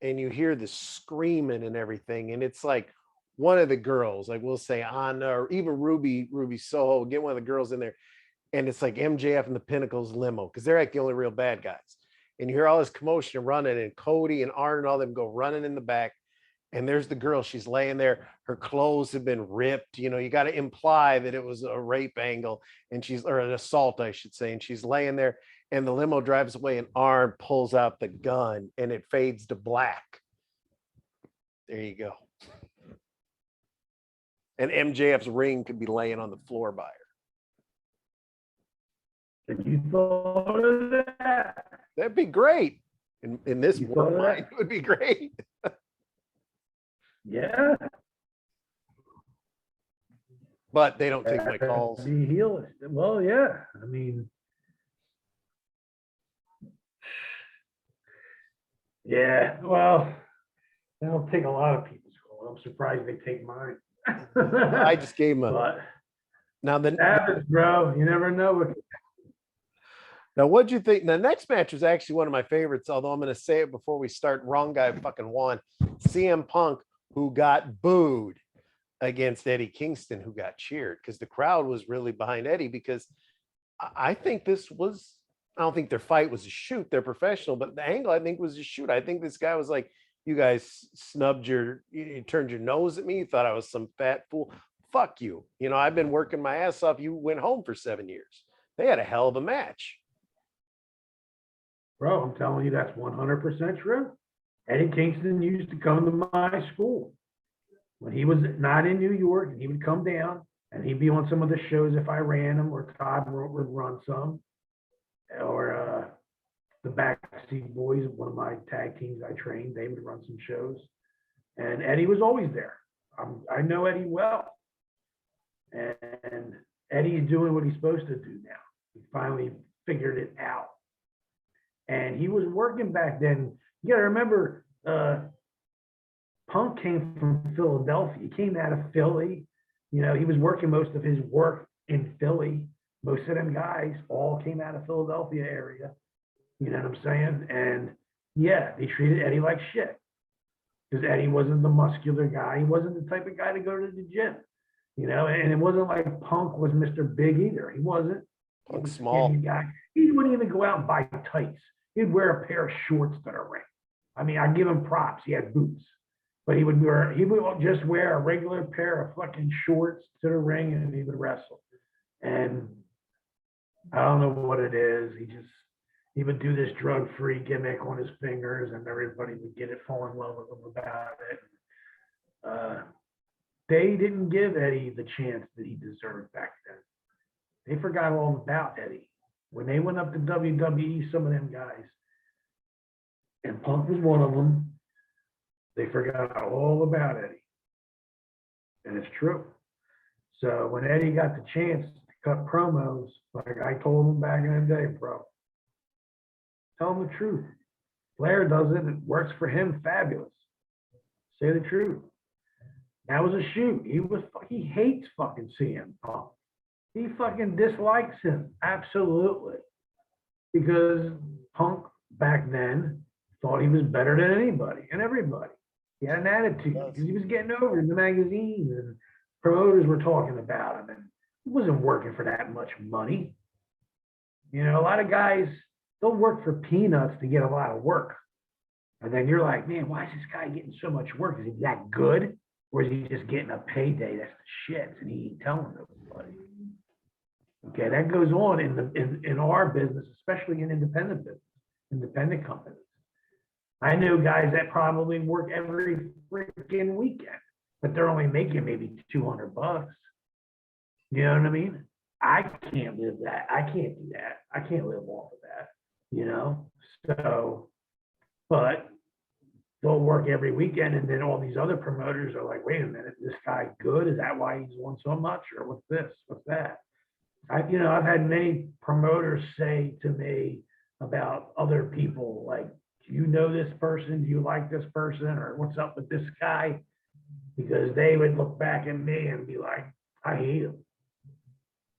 and you hear the screaming and everything, and it's like one of the girls, like we'll say Anna or even Ruby Soho, get one of the girls in there, and it's like MJF and the Pinnacle's limo because they're like the only real bad guys. And you hear all this commotion running, and Cody and Arn and all them go running in the back. And there's the girl. She's laying there. Her clothes have been ripped. You know, you got to imply that it was a rape angle, and or an assault, I should say. And she's laying there, and the limo drives away, and Arn pulls out the gun, and it fades to black. There you go. And MJF's ring could be laying on the floor by her. You thought of that? That'd be great. In this world, it would be great. Yeah. But they don't take my calls. Be heel. Well, yeah. I mean, yeah. Well, they don't take a lot of people's calls. I'm surprised they take mine. I just gave them a. Now the happens, bro. You never know. Now, what'd you think? The next match was actually one of my favorites, although I'm going to say it before we start. Wrong guy fucking won. CM Punk, who got booed, against Eddie Kingston, who got cheered because the crowd was really behind Eddie. Because I think this was, I don't think their fight was a shoot. They're professional, but the angle I think was a shoot. I think this guy was like, you guys snubbed you turned your nose at me. You thought I was some fat fool. Fuck you. You know, I've been working my ass off. You went home for 7 years. They had a hell of a match. Bro, I'm telling you, that's 100% true. Eddie Kingston used to come to my school when he was not in New York, and he would come down and he'd be on some of the shows if I ran them, or Todd would run some, or the Backseat Boys, one of my tag teams I trained, they would run some shows, and Eddie was always there. I know Eddie well, and Eddie's doing what he's supposed to do now. He finally figured it out. And he was working back then. You got to remember, Punk came from Philadelphia. He came out of Philly. He was working most of his work in Philly. Most of them guys all came out of Philadelphia area. You know what I'm saying? And yeah, they treated Eddie like shit. Because Eddie wasn't the muscular guy. He wasn't the type of guy to go to the gym. And it wasn't like Punk was Mr. Big either. He wasn't. Punk small. Guy. He wouldn't even go out and buy tights. He'd wear a pair of shorts to the ring. I mean, I give him props. He had boots. But he would just wear a regular pair of fucking shorts to the ring and he would wrestle. And I don't know what it is. He would do this drug-free gimmick on his fingers and everybody would fall in love with him about it. They didn't give Eddie the chance that he deserved back then. They forgot all about Eddie. When they went up to WWE, some of them guys, and Punk was one of them, they forgot all about Eddie. And it's true. So when Eddie got the chance to cut promos, like I told him back in the day, bro, tell him the truth. Flair does it. It works for him. Fabulous. Say the truth. That was a shoot. He hates fucking CM Punk. He fucking dislikes him. Absolutely. Because Punk back then thought he was better than anybody and everybody. He had an attitude because he was getting over in the magazines and promoters were talking about him. And he wasn't working for that much money. A lot of guys, they'll work for peanuts to get a lot of work. And then you're like, man, why is this guy getting so much work? Is he that good? Or is he just getting a payday? That's the shit. And he ain't telling nobody. Okay, that goes on in our business, especially in independent business, independent companies. I know guys that probably work every freaking weekend, but they're only making maybe $200. You know what I mean? I can't live that. I can't do that. I can't live off of that, So, but they'll work every weekend, and then all these other promoters are like, wait a minute, this guy good? Is that why he's won so much? Or what's this? What's that? I've had many promoters say to me about other people, like, do you know this person? Do you like this person? Or what's up with this guy? Because they would look back at me and be like, I hate him.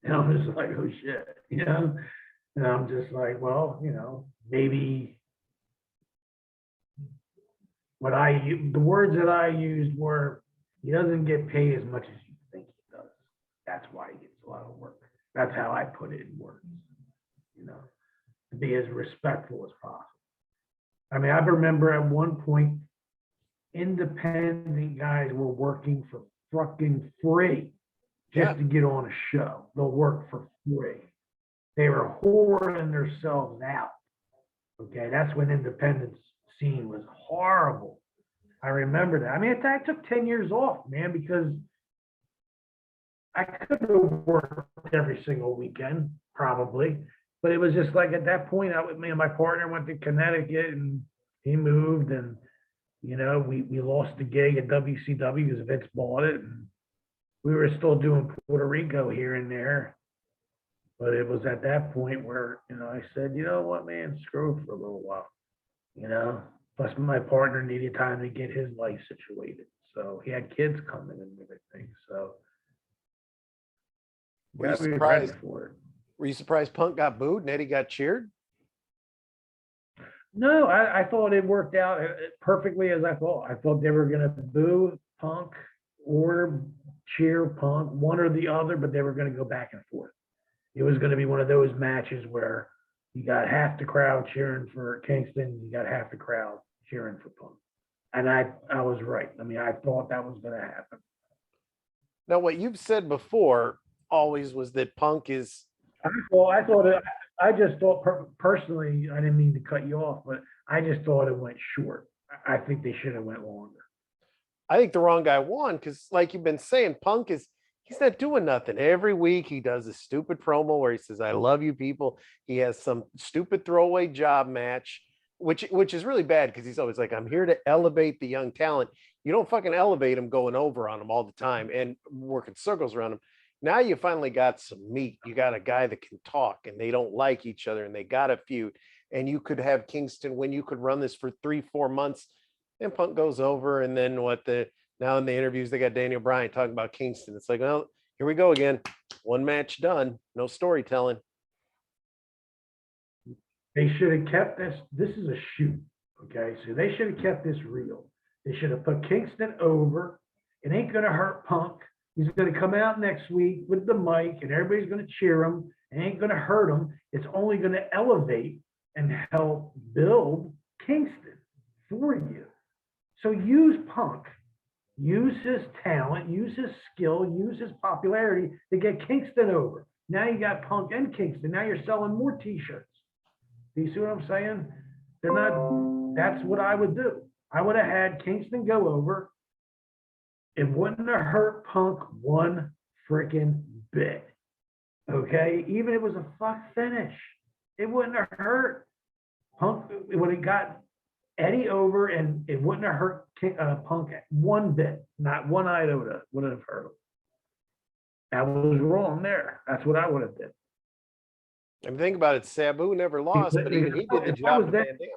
And I'm just like, oh shit, And I'm just like, well, maybe the words that I used were, he doesn't get paid as much as you think he does. That's why he gets a lot of work. That's how I put it in words, to be as respectful as possible. I mean, I remember at one point, independent guys were working for fucking free just to get on a show. They'll work for free. They were whoring themselves out. Okay, that's when independence scene was horrible. I remember that. I mean, I took 10 years off, man, because I could have worked every single weekend, probably. But it was just like at that point, me and my partner went to Connecticut and he moved and, we lost the gig at WCW because Vince bought it. And we were still doing Puerto Rico here and there. But it was at that point where, I said, you know what, man, screw it for a little while, Plus my partner needed time to get his life situated. So he had kids coming and everything. So were you surprised for it? Were you surprised Punk got booed and Eddie got cheered? No, I thought it worked out perfectly as I thought. I thought they were going to boo Punk or cheer Punk, one or the other, but they were going to go back and forth. It was going to be one of those matches where you got half the crowd cheering for Kingston, you got half the crowd cheering for Punk. And I was right. I mean, I thought that was going to happen. Now, what you've said before always was that Punk is... I just thought personally, I didn't mean to cut you off, but I just thought it went short. I think they should have went longer. I think the wrong guy won because, like you've been saying, Punk he's not doing nothing. Every week he does a stupid promo where he says, I love you people. He has some stupid throwaway job match, which is really bad because he's always like, I'm here to elevate the young talent. You don't fucking elevate him going over on him all the time and working circles around him. Now you finally got some meat. You got a guy that can talk, and they don't like each other, and they got a feud. And you could have Kingston when you could run this for 3-4 months, and Punk goes over, and then now in the interviews they got Daniel Bryan talking about Kingston. It's like, well, here we go again. One match done, no storytelling. They should have kept this. This is a shoot. Okay. So they should have kept this real. They should have put Kingston over. It ain't going to hurt Punk. He's going to come out next week with the mic and everybody's going to cheer him. It ain't going to hurt him. It's only going to elevate and help build Kingston for you. So use Punk, use his talent, use his skill, use his popularity to get Kingston over. Now you got Punk and Kingston. Now you're selling more t-shirts. Do you see what I'm saying? That's what I would do. I would have had Kingston go over. It wouldn't have hurt Punk one freaking bit. Okay? Even if it was a fuck finish, it wouldn't have hurt. Punk, it would have got Eddie over and it wouldn't have hurt Punk one bit. Not one iota would have hurt him. That was wrong there. That's what I would have did. And think about it, Sabu never lost, but even he did the job to Van Dam.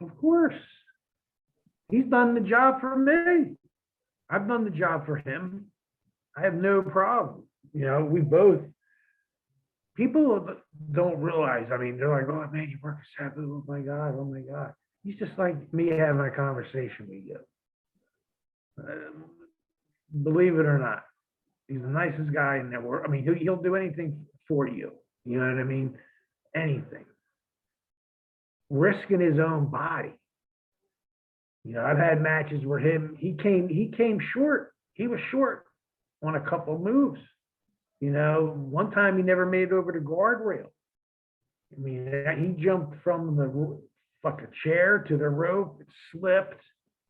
Of course. He's done the job for me. I've done the job for him. I have no problem. You know, we both, people don't realize, I mean, they're like, oh man, you work for Sabu, oh my God, oh my God. He's just like me having a conversation with you. Believe it or not, he's the nicest guy in the world. I mean, he'll do anything for you. You know what I mean? Anything. Risking his own body. You know, I've had matches where he came short. He was short on a couple of moves. You know, one time he never made it over the guardrail. I mean, he jumped from the fucking chair to the rope, it slipped,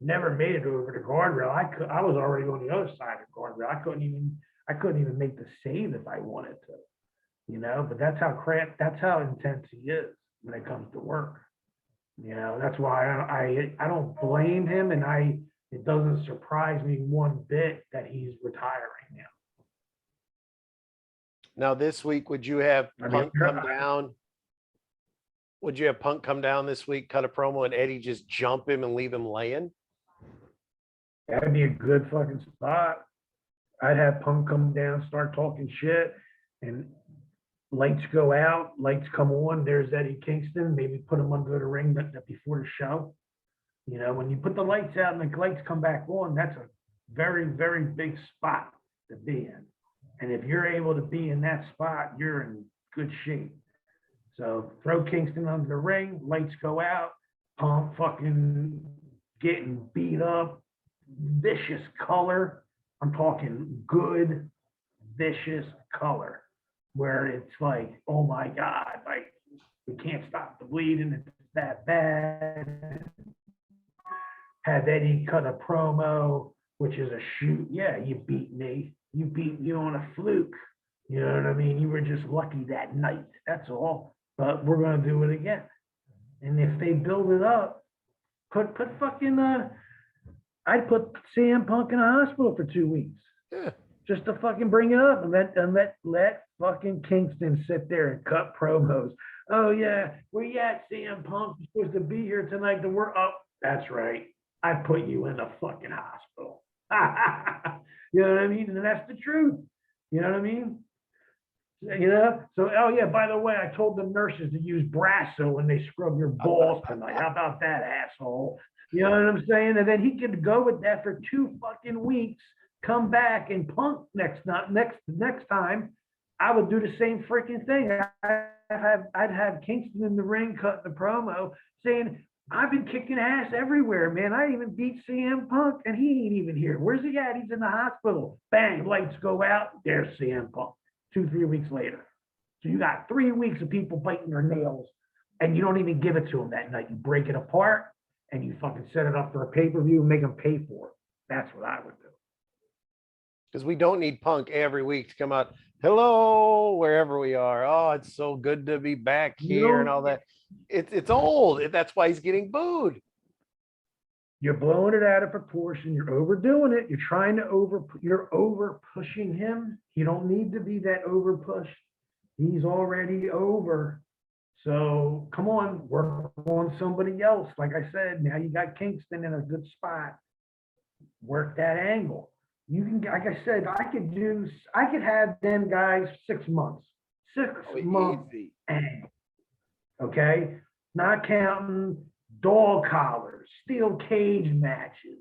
never made it over the guardrail. I was already on the other side of the guardrail. I couldn't even make the save if I wanted to. You know, but that's how intense he is when it comes to work. You know, that's why I don't blame him, and it doesn't surprise me one bit that he's retiring now. Now this week, would you have Punk come down? Would you have Punk come down this week, cut a promo, and Eddie just jump him and leave him laying? That'd be a good fucking spot. I'd have Punk come down, start talking shit, and lights go out, lights come on. There's Eddie Kingston. Maybe put him under the ring before the show. You know, when you put the lights out and the lights come back on, that's a very, very big spot to be in. And if you're able to be in that spot, you're in good shape. So throw Kingston under the ring, lights go out, Punk fucking getting beat up, vicious color. I'm talking good, vicious color, where it's like, oh my God, like we can't stop the bleeding, it's that bad. Have Eddie cut a promo, which is a shoot. Yeah, you beat me. You beat me on a fluke. You know what I mean? You were just lucky that night. That's all. But we're gonna do it again. And if they build it up, put fucking I'd put CM Punk in a hospital for 2 weeks. Yeah. Just to fucking bring it up and let fucking Kingston sit there and cut promos. Oh yeah, where you at, CM Punk? You're supposed to be here tonight to work. Oh, that's right. I put you in a fucking hospital. You know what I mean? And that's the truth. You know what I mean? You know? So, oh yeah, by the way, I told the nurses to use Brasso when they scrub your balls tonight. How about that, asshole? You know what I'm saying? And then he could go with that for 2 fucking weeks, come back and Punk next time. I would do the same freaking thing. I'd have Kingston in the ring cutting the promo saying, I've been kicking ass everywhere, man. I even beat CM Punk and he ain't even here. Where's he at? He's in the hospital. Bang, lights go out. There's CM Punk 2-3 weeks later. So you got 3 weeks of people biting their nails and you don't even give it to them that night. You break it apart and you fucking set it up for a pay-per-view and make them pay for it. That's what I would do. Because we don't need Punk every week to come out, hello, wherever we are. Oh, it's so good to be back here and all that. It's old. That's why he's getting booed. You're blowing it out of proportion. You're overdoing it. You're over pushing him. He don't need to be that over push. He's already over. So come on, work on somebody else. Like I said, now you got Kingston in a good spot. Work that angle. You can, like I said, I could have them guys 6 months. 6 months. Easy. Okay? Not counting dog collars, steel cage matches,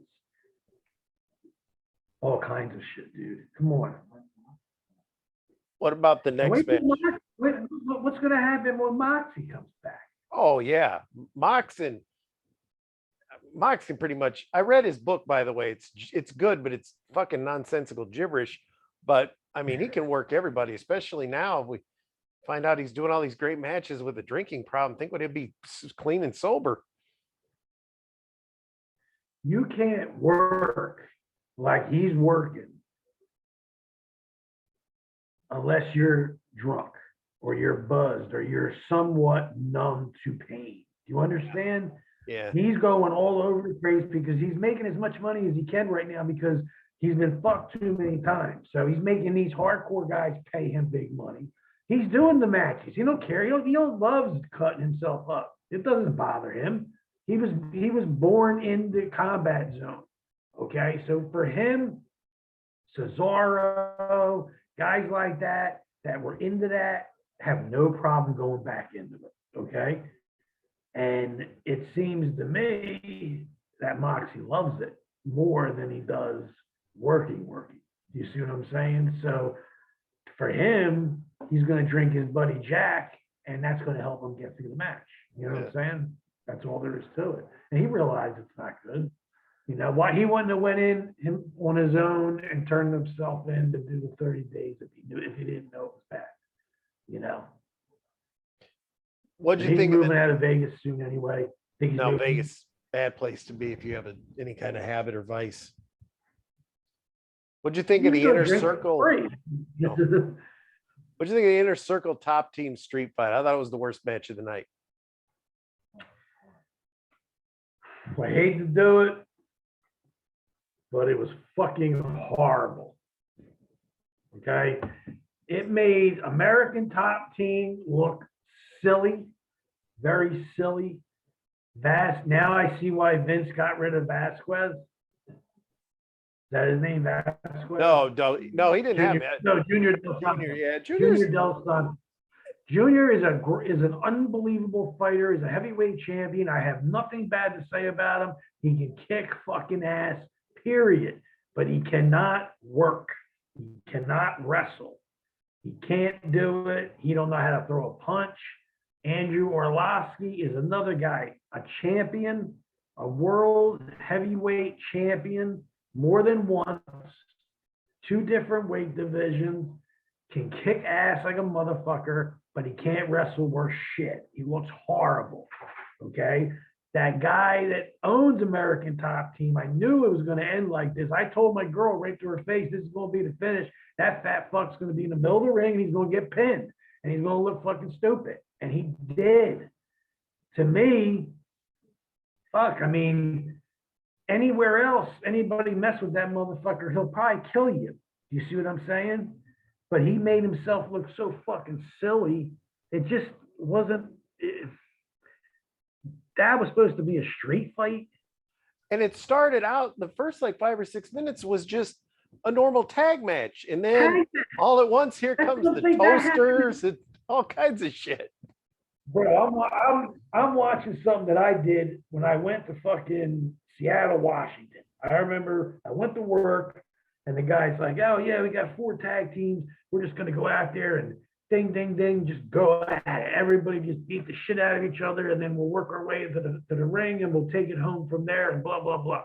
all kinds of shit, dude. Come on. What about the next match? What's going to happen when Moxie comes back? Oh yeah, Moxie pretty much. I read his book, by the way. It's good, but it's fucking nonsensical gibberish. But I mean, he can work everybody, especially now. If we find out he's doing all these great matches with a drinking problem, think what he'd be clean and sober. You can't work like he's working unless you're drunk or you're buzzed or you're somewhat numb to pain. Do you understand? Yeah. He's going all over the place because he's making as much money as he can right now because he's been fucked too many times. So he's making these hardcore guys pay him big money. He's doing the matches. He don't care. He don't loves cutting himself up. It doesn't bother him. He was born in the combat zone. Okay, so for him, Cesaro, guys like that were into that have no problem going back into it. Okay, and it seems to me that Moxie loves it more than he does working. You see what I'm saying? So for him, he's going to drink his buddy Jack, and that's going to help him get through the match. You know what I'm saying? That's all there is to it. And he realized it's not good. You know, why he wouldn't have went in on his own and turned himself in to do the 30 days if he didn't know it was bad. You know. What'd you He's think moving of it? out of Vegas soon anyway. No, Vegas, bad place to be if you have any kind of habit or vice. What'd you think of the inner circle? No. What'd you think of the inner circle top team street fight? I thought it was the worst match of the night. I hate to do it, but it was fucking horrible. Okay? It made American Top Team look silly, very silly. Now I see why Vince got rid of Vasquez. Is that his name, Vasquez? No, he didn't have it. No, Junior Del Junior, yeah, Junior Del Santo. Junior is an unbelievable fighter. He's a heavyweight champion. I have nothing bad to say about him. He can kick fucking ass, period. But he cannot work. He cannot wrestle. He can't do it. He don't know how to throw a punch. Andrew Orlovsky is another guy, a champion, a world heavyweight champion, more than once, 2 different weight divisions, can kick ass like a motherfucker, but he can't wrestle worth shit. He looks horrible, okay? That guy that owns American Top Team, I knew it was going to end like this. I told my girl right to her face, this is going to be the finish. That fat fuck's going to be in the middle of the ring, and he's going to get pinned, and he's going to look fucking stupid. And he did. To me, fuck, I mean, anywhere else, anybody mess with that motherfucker, he'll probably kill you. You see what I'm saying? But he made himself look so fucking silly. It just wasn't. That was supposed to be a street fight. And it started out, the first like 5 or 6 minutes was just a normal tag match. And then all at once, here comes the toasters and all kinds of shit. Bro, I'm watching something that I did when I went to fucking Seattle, Washington. I remember I went to work and the guy's like, oh yeah, we got 4 tag teams. We're just going to go out there and ding, ding, ding, just go at it. Everybody just beat the shit out of each other, and then we'll work our way to the ring, and we'll take it home from there, and blah, blah, blah.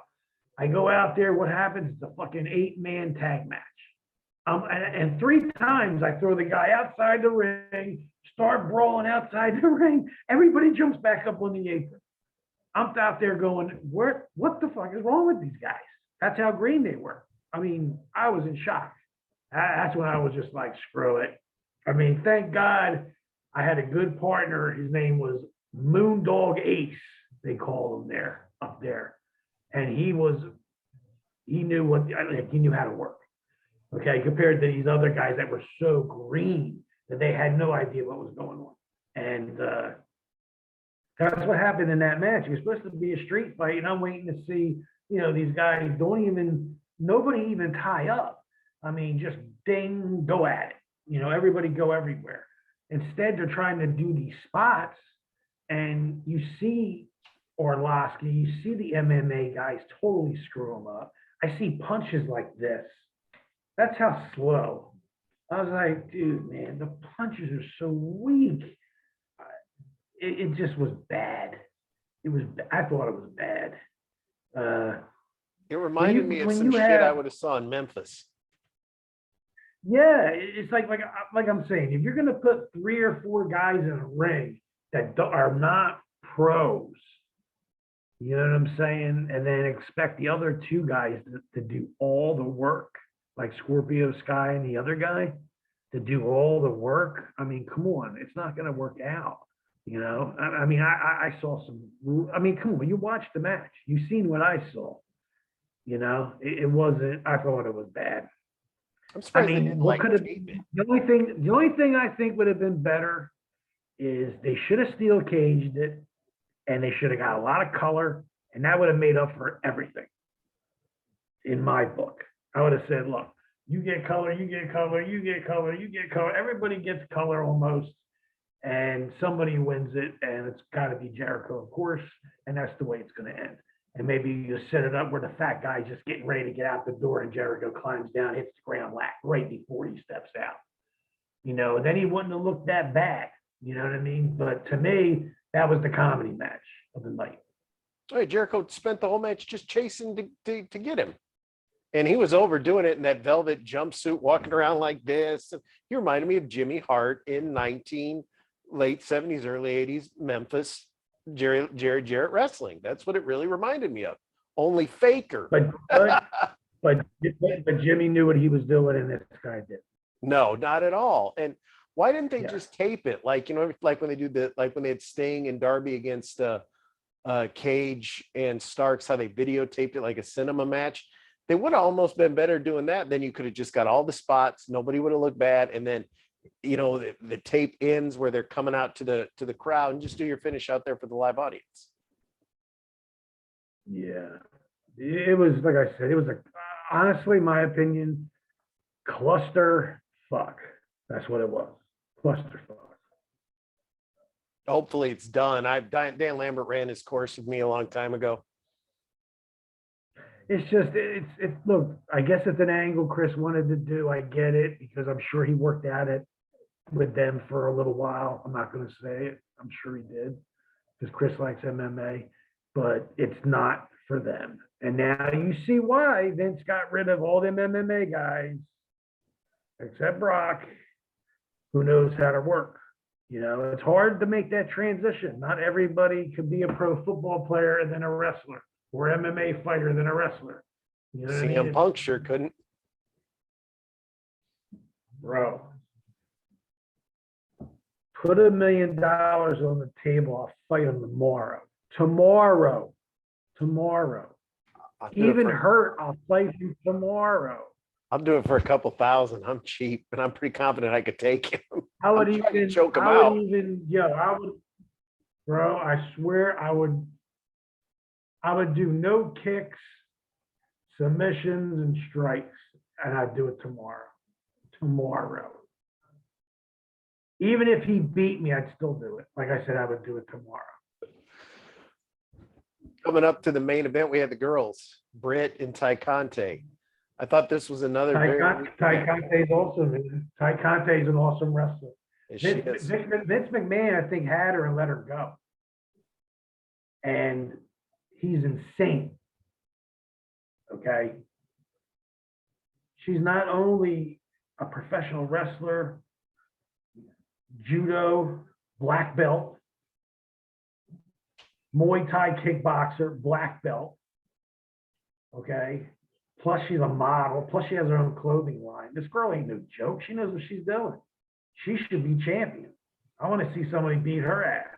I go out there, what happens? It's a fucking 8-man tag match. And 3 times I throw the guy outside the ring, start brawling outside the ring. Everybody jumps back up on the apron. I'm out there going, what the fuck is wrong with these guys? That's how green they were. I mean, I was in shock. That's when I was just like, screw it. I mean, thank God I had a good partner. His name was Moondog Ace, they call him up there. and he knew how to work. Okay, compared to these other guys that were so green that they had no idea what was going on. And that's what happened in that match. It was supposed to be a street fight, and I'm waiting to see, these guys nobody even tie up. I mean, just ding, go at it. Everybody go everywhere. Instead, they're trying to do these spots, and you see Orlovsky, you see the MMA guys totally screw them up. I see punches like this. That's how slow. I was like, dude, man, the punches are so weak. It just was bad. I thought it was bad. It reminded me of some shit I would have saw in Memphis. Yeah, it's like I'm saying, if you're gonna put 3 or 4 guys in a ring that are not pros, you know what I'm saying, and then expect the other 2 guys to do all the work, like Scorpio Sky and the other guy, to do all the work. I mean, come on, it's not gonna work out. I mean, I saw some. I mean, come on, you watched the match, you've seen what I saw. It wasn't. I thought it was bad. I'm surprised they didn't what could have the only thing I think would have been better is they should have steel caged it, and they should have got a lot of color, and that would have made up for everything. In my book, I would have said, look, you get color, you get color, you get color, you get color. Everybody gets color almost, and somebody wins it, and it's got to be Jericho, of course, and that's the way it's going to end. And maybe you set it up where the fat guy's just getting ready to get out the door, and Jericho climbs down, hits the ground right before he steps out. Then he wouldn't have looked that bad. You know what I mean? But to me, that was the comedy match of the night. Hey, Jericho spent the whole match just chasing to get him. And he was overdoing it in that velvet jumpsuit, walking around like this. He reminded me of Jimmy Hart in late 70s, early 80s Memphis, Jerry Jarrett wrestling. That's what it really reminded me of. Only faker. But Jimmy knew what he was doing, and this guy did. No, not at all. And why didn't they just tape it? Like when they do when they had Sting and Darby against Cage and Starks, how they videotaped it like a cinema match. They would have almost been better doing that. Then you could have just got all the spots. Nobody would have looked bad. And then, the tape ends where they're coming out to the crowd, and just do your finish out there for the live audience. Yeah, it was, like I said, it was honestly, my opinion, cluster fuck. That's what it was. Cluster fuck. Hopefully it's done. Dan Lambert ran his course with me a long time ago. It's just, look, I guess it's an angle Chris wanted to do. I get it, because I'm sure he worked at it with them for a little while. I'm not going to say it. I'm sure he did, because Chris likes MMA, but it's not for them. And now you see why Vince got rid of all them MMA guys, except Brock, who knows how to work. It's hard to make that transition. Not everybody could be a pro football player and then a wrestler, or MMA fighter and then a wrestler. CM Punk sure couldn't. Bro, put $1 million on the table. I'll fight him tomorrow. Even hurt, I'll fight him tomorrow. I'll do it for a couple thousand. I'm cheap, and I'm pretty confident I could take him. I would even choke him out. Bro, I swear I would do no kicks, submissions, and strikes, and I'd do it tomorrow. Even if he beat me, I'd still do it. Like I said, I would do it tomorrow. Coming up to the main event, we had the girls, Britt and Ty Conte. I thought this was another Ty Conte's awesome, man. Ty Conte's an awesome wrestler. Vince McMahon, I think, had her and let her go. And he's insane. Okay. She's not only a professional wrestler, judo, black belt, Muay Thai kickboxer, black belt. Okay. Plus she's a model. Plus she has her own clothing line. This girl ain't no joke. She knows what she's doing. She should be champion. I want to see somebody beat her ass.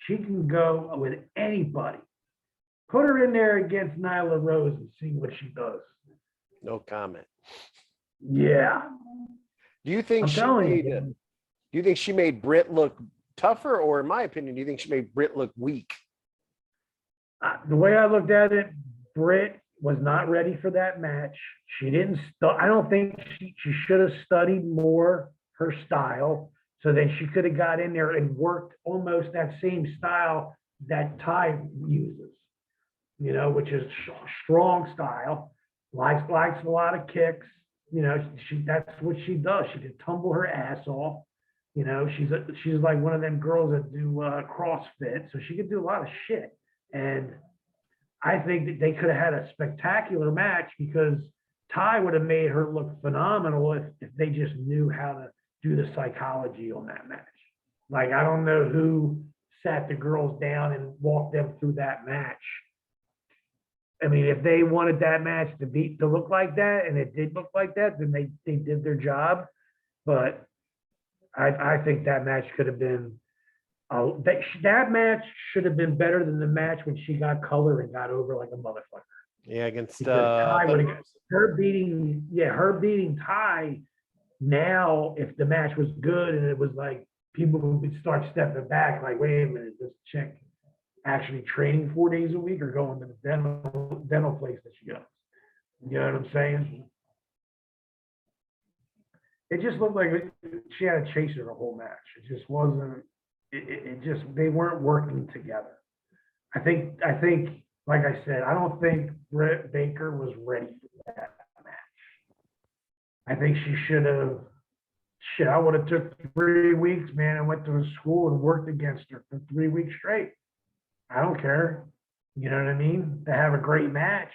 She can go with anybody. Put her in there against Nyla Rose and see what she does. No comment. Yeah. Do you think I'm she telling made? you. Do you think she made Britt look tougher, or in my opinion, do you think she made Britt look weak? The way I looked at it, Britt was not ready for that match. She didn't. I don't think she should have studied more her style, so then she could have got in there and worked almost that same style that Ty uses. You know, which is strong style, likes a lot of kicks. You know, that's what she does. She can tumble her ass off. You know, she's like one of them girls that do CrossFit, so she could do a lot of shit. And I think that they could have had a spectacular match because Ty would have made her look phenomenal if they just knew how to do the psychology on that match. Like, I don't know who sat the girls down and walked them through that match. I mean, if they wanted that match to look like that, and it did look like that, then they did their job. But I think that match could have been that match should have been better than the match when she got color and got over like a motherfucker. Yeah, against her beating Ty. Now, if the match was good and it was like people would start stepping back, like, wait a minute, this chick actually training 4 days a week or going to the dental place that she goes. You know what I'm saying? It just looked like she had a chaser the whole match. It just wasn't. It just, they weren't working together. I think, like I said, I don't think Britt Baker was ready for that match. I think she should have. Shit, I would have took 3 weeks, man, and went to the school and worked against her for 3 weeks straight. I don't care. You know what I mean? To have a great match.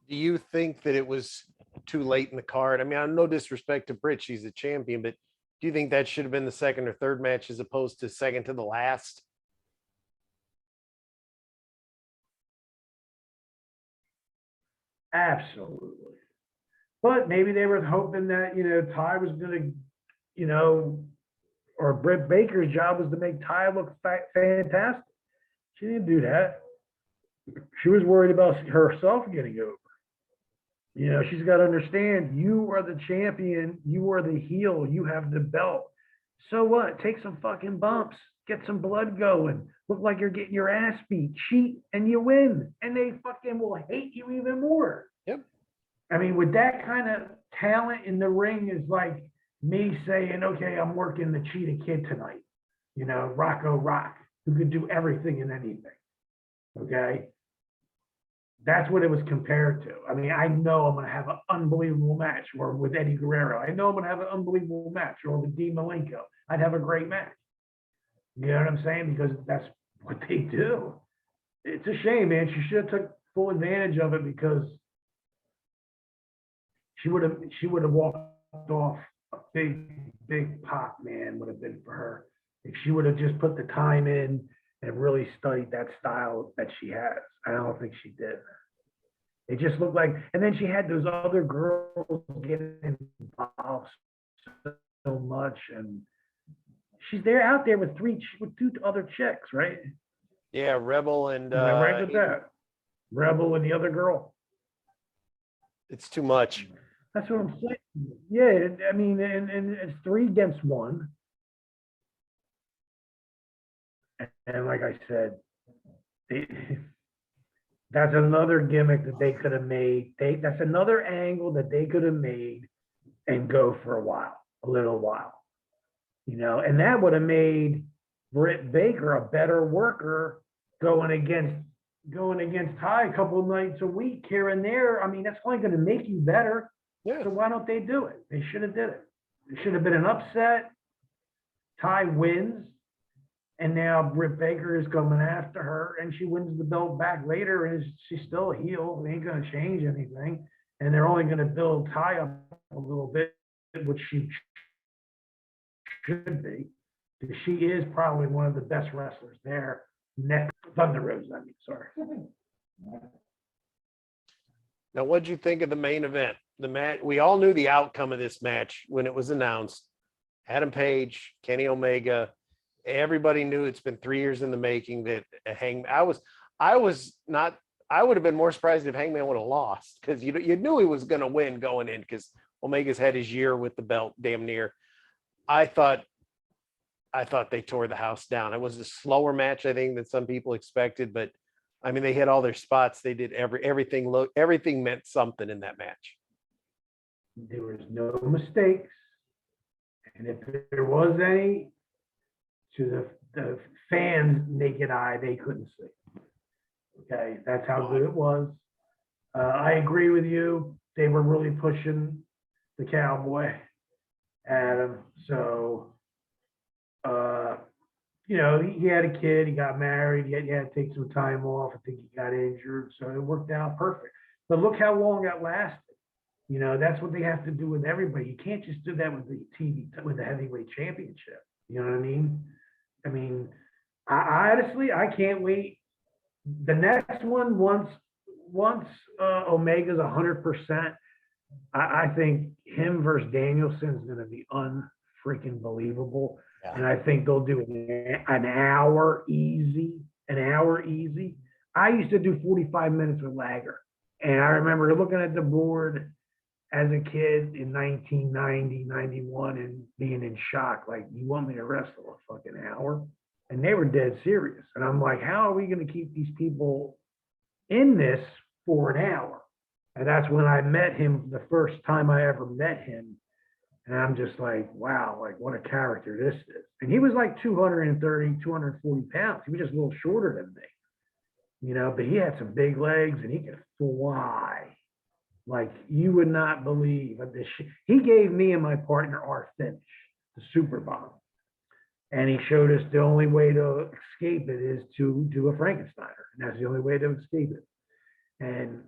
Do you think that it was too late in the card? I mean, no disrespect to Britt, she's a champion, but do you think that should have been the second or third match as opposed to second to the last? Absolutely. But maybe they were hoping that, you know, Ty was going to, you know, or Britt Baker's job was to make Ty look fantastic. She didn't do that. She was worried about herself getting over. You know, she's got to understand, you are the champion, you are the heel, you have the belt. So what? Take some fucking bumps, get some blood going, look like you're getting your ass beat, cheat, and you win. And they fucking will hate you even more. Yep. I mean, with that kind of talent in the ring is like me saying, okay, I'm working the Cheetah Kid tonight. You know, Rocco Rock, who could do everything and anything. Okay. That's what it was compared to. I mean, I know I'm going to have an unbelievable match, or with Eddie Guerrero. I know I'm going to have an unbelievable match, or with Dean Malenko. I'd have a great match. You know what I'm saying? Because that's what they do. It's a shame, man. She should have took full advantage of it, because she would have walked off a big pop, man, would have been for her. If she would have just put the time in and really studied that style that she has. I don't think she did. It just looked like, and then she had those other girls getting involved so much, and she's there out there with two other chicks, right? Yeah, Rebel and Am I right with that? Rebel and the other girl. It's too much. That's what I'm saying. Yeah, I mean, and it's 3 against 1. And like I said, that's another gimmick that they could have made. That's another angle that they could have made and go for a little while, you know. And that would have made Britt Baker a better worker going against Ty a couple of nights a week here and there. I mean, that's only going to make you better. Yeah. So why don't they do it? They should have did it. It should have been an upset. Ty wins. And now Britt Baker is coming after her, and she wins the belt back later, and she's still a heel. It ain't going to change anything. And they're only going to build Ty up a little bit, which she should be. Because she is probably one of the best wrestlers there. Next, Thunder Rose, I mean, sorry. Now, what'd you think of the main event? The match, we all knew the outcome of this match when it was announced. Adam Page, Kenny Omega. Everybody knew it's been 3 years in the making that I was not. I would have been more surprised if Hangman would have lost because you knew he was going to win going in because Omega's had his year with the belt damn near. I thought they tore the house down. It was a slower match, I think, than some people expected, but I mean, they hit all their spots. They did everything. Everything meant something in that match. There was no mistakes, and if there was any, to the fans' naked eye, they couldn't see. Okay, that's how good it was. I agree with you. They were really pushing the Cowboy at him. So, he had a kid. He got married. He had to take some time off. I think he got injured. So it worked out perfect. But look how long that lasted. That's what they have to do with everybody. You can't just do that with the heavyweight championship. You know what I mean? I honestly, I can't wait. The next one, once Omega's 100%, I think him versus Danielson is going to be unfreaking believable. Yeah. And I think they'll do an hour easy. I used to do 45 minutes with Lager. And I remember looking at the board as a kid in 1990, 91 and being in shock, like, you want me to wrestle a fucking hour? And they were dead serious. And I'm like, how are we going to keep these people in this for an hour? And that's when I met him, the first time I ever met him. And I'm just like, wow, like, what a character this is. And he was like 230, 240 pounds. He was just a little shorter than me, but he had some big legs and he could fly. Like, you would not believe this shit. He gave me and my partner our finish, the super bomb. And he showed us the only way to escape it is to do a Frankensteiner. And that's the only way to escape it. And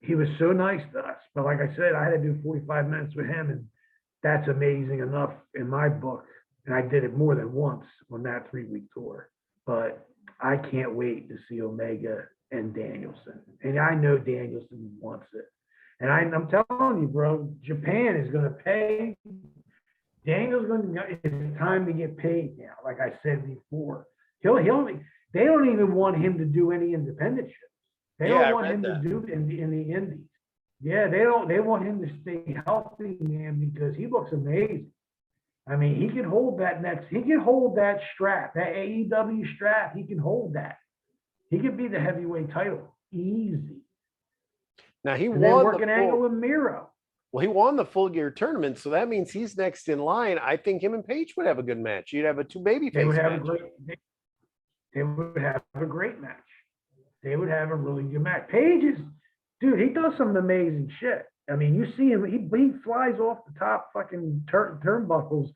he was so nice to us. But like I said, I had to do 45 minutes with him. And that's amazing enough in my book. And I did it more than once on that 3-week tour. But I can't wait to see Omega and Danielson. And I know Danielson wants it. And I'm telling you, bro, Japan is going to pay. It's time to get paid now. Like I said before, they don't even want him to do any independent shows. They don't want him to do in the indies. Yeah, they want him to stay healthy, man, because he looks amazing. I mean, he can hold that strap, that AEW strap. He can hold that. He could be the heavyweight title easy. Now he won working angle with Miro. Well, he won the Full Gear tournament, so that means he's next in line. I think him and Paige would have a good match. You'd have a two baby face match. They would have a great match. They would have a really good match. Paige is, dude, he does some amazing shit. I mean, you see him, he flies off the top fucking turnbuckles,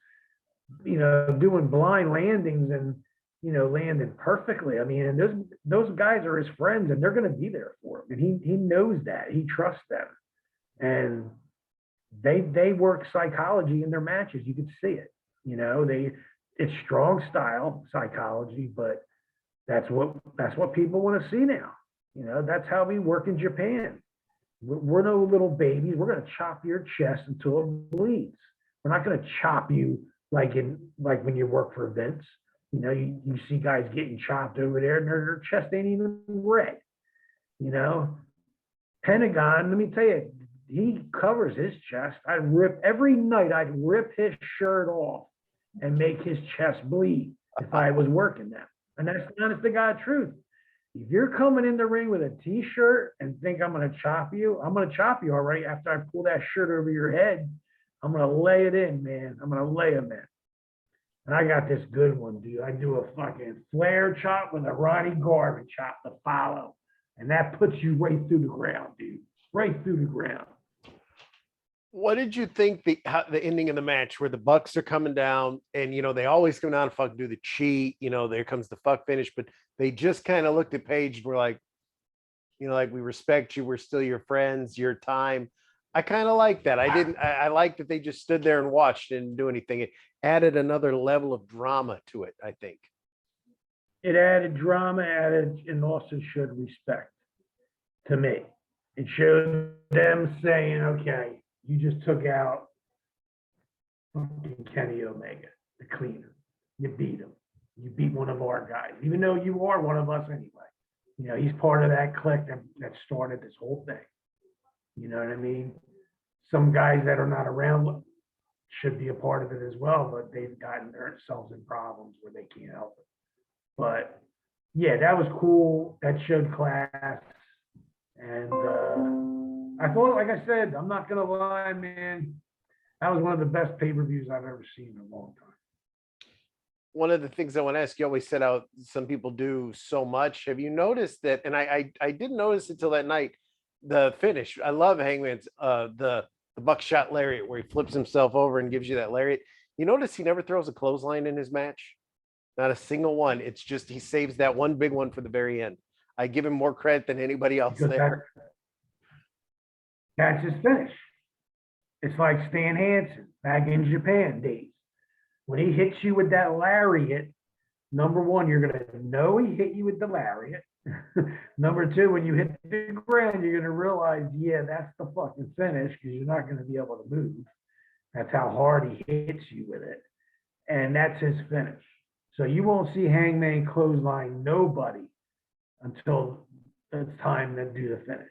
doing blind landings and, landing perfectly. I mean, and those guys are his friends and they're going to be there for him. And he knows that. He trusts them. And they work psychology in their matches. You can see it. It's strong style psychology, but that's what people want to see now. That's how we work in Japan. We're no little babies. We're going to chop your chest until it bleeds. We're not going to chop you like when you work for Vince. You see guys getting chopped over there and their chest ain't even red. Pentagon, let me tell you, he covers his chest. Every night I'd rip his shirt off and make his chest bleed if I was working them. And that's the honest to God truth. If you're coming in the ring with a t-shirt and think I'm going to chop you, I'm going to chop you all right after I pull that shirt over your head. I'm going to lay it in, man. I'm going to lay him in. And I got this good one, dude. I do a fucking flare chop with a Ronnie Garvin chop to follow. And that puts you right through the ground, dude. Right through the ground. What did you think the ending of the match where the Bucks are coming down and, they always come down and fucking do the cheat, there comes the fuck finish, but they just kind of looked at Paige and were like, like, we respect you. We're still your friends, your time. I kind of like that. I like that they just stood there and watched and didn't do anything. It added another level of drama to it, I think. It added drama, and also showed respect to me. It showed them saying, okay, you just took out fucking Kenny Omega, the cleaner. You beat him. You beat one of our guys, even though you are one of us anyway. You know, he's part of that clique that started this whole thing. You know what I mean? Some guys that are not around should be a part of it as well, but they've gotten themselves in problems where they can't help it. But yeah, that was cool. That showed class. And I thought, like I said, I'm not gonna lie, man, that was one of the best pay-per-views I've ever seen in a long time. One of the things I want to ask, you always said how some people do so much. Have you noticed that? And I didn't notice it till that night. The finish. I love Hangman's the buckshot lariat where he flips himself over and gives you that lariat. You notice he never throws a clothesline in his match. Not a single one. It's just he saves that one big one for the very end. I give him more credit than anybody else Because there. that's his finish. It's like Stan Hansen back in Japan days. When he hits you with that lariat, number one, you're going to know he hit you with the lariat. Number two, when you hit the ground, you're going to realize, yeah, that's the fucking finish because you're not going to be able to move. That's how hard he hits you with it. And that's his finish. So you won't see Hangman clothesline nobody until it's time to do the finish.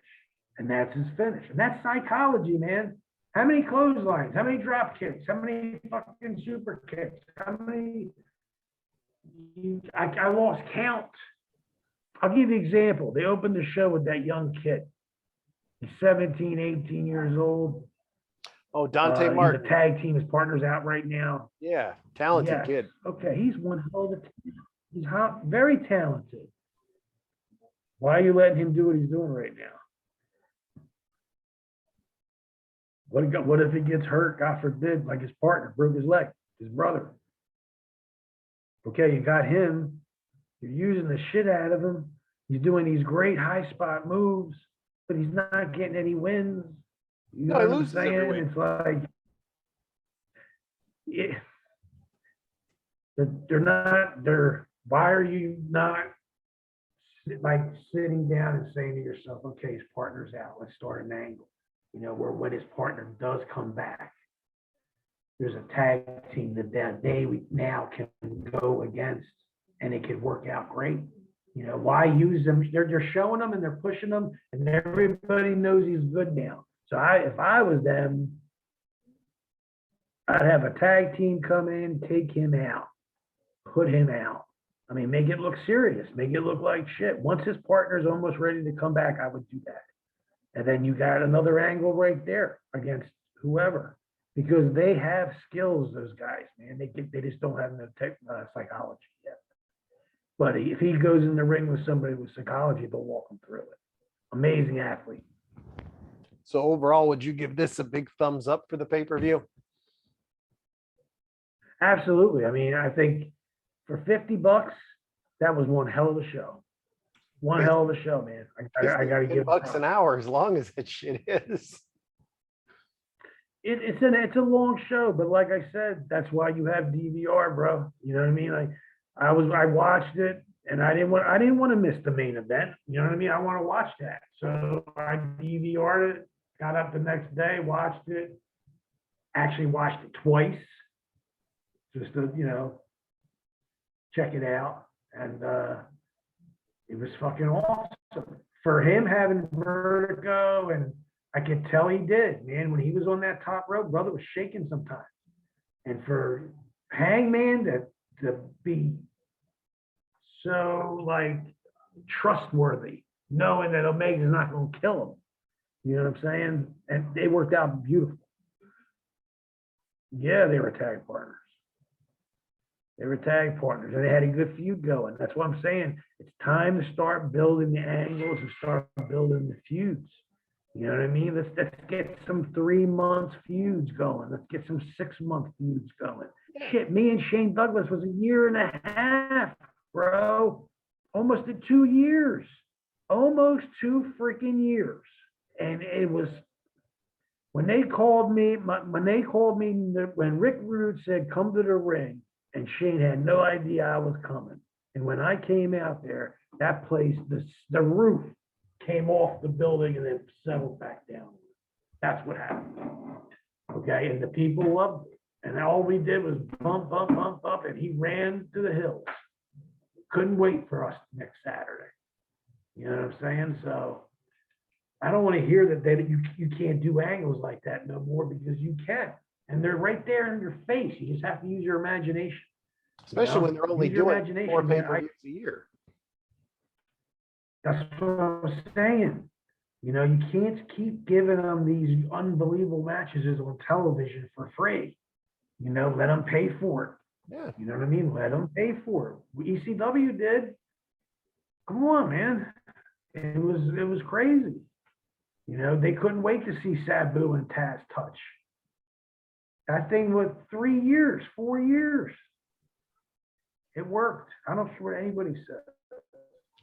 And that's his finish. And that's psychology, man. How many clotheslines? How many drop kicks? How many fucking super kicks? How many? I lost count. I'll give you an example. They opened the show with that young kid. He's 17, 18 years old. Oh, Dante Martin. The tag team, his partner's out right now. Yeah, talented Yes. kid. Okay, he's one hell of a he's very talented. Why are you letting him do what he's doing right now? What if he gets hurt, God forbid, like his partner broke his leg, his brother? Okay, you got him. You're using the shit out of him. He's doing these great high spot moves, but he's not getting any wins. You know what I'm saying? It's like, yeah, why are you not like sitting down and saying to yourself, okay, his partner's out, let's start an angle, you know, where when his partner does come back, there's a tag team that they now can go against and it could work out great. You know, why use them? They're showing them and they're pushing them and everybody knows he's good now. So if I was them, I'd have a tag team come in, take him out, put him out. I mean, make it look serious, make it look like shit. Once his partner's almost ready to come back, I would do that. And then you got another angle right there against whoever, because they have skills, those guys, man. They just don't have no psychology yet. But if he goes in the ring with somebody with psychology, they'll walk him through it. Amazing athlete. So overall, would you give this a big thumbs up for the pay-per-view? Absolutely. I mean, I think for $50, that was one hell of a show. One hell of a show, man. I got to give $10 an hour, as long as that shit is. It's a long show, but like I said, that's why you have DVR, bro. You know what I mean? Like I watched it, and I didn't want to miss the main event. You know what I mean? I want to watch that, so I DVR'd it. Got up the next day, watched it. Actually watched it twice, just to check it out, and it was fucking awesome. For him having vertigo, and I could tell he did, man. When he was on that top rope, brother was shaking sometimes. And for Hangman to be so like trustworthy, knowing that Omega's not going to kill him, you know what I'm saying? And they worked out beautiful. Yeah, they were tag partners. They were tag partners, and they had a good feud going. That's what I'm saying. It's time to start building the angles and start building the feuds. You know what I mean? Let's get some 3-month feuds going. Let's get some 6-month feuds going. Shit, me and Shane Douglas was 1.5 years, bro. Almost at 2 years. Almost 2 freaking years. And it was when they called me, when Rick Rude said, come to the ring, and Shane had no idea I was coming. And when I came out there, that place, the roof came off the building and then settled back down. That's what happened. Okay, and the people loved it. And all we did was bump, bump, bump, bump, and he ran to the hills. Couldn't wait for us next Saturday. You know what I'm saying? So I don't want to hear that you can't do angles like that no more, because you can. And they're right there in your face. You just have to use your imagination. Especially when they're only Use your doing imagination, 4 man. pay-per-views a year. That's what I'm saying. You know, you can't keep giving them these unbelievable matches on television for free. You know, let them pay for it. Yeah. You know what I mean? Let them pay for it. ECW did. Come on, man. It was crazy. You know, they couldn't wait to see Sabu and Taz touch. That thing was 3 years, 4 years. It worked. I don't care what anybody said.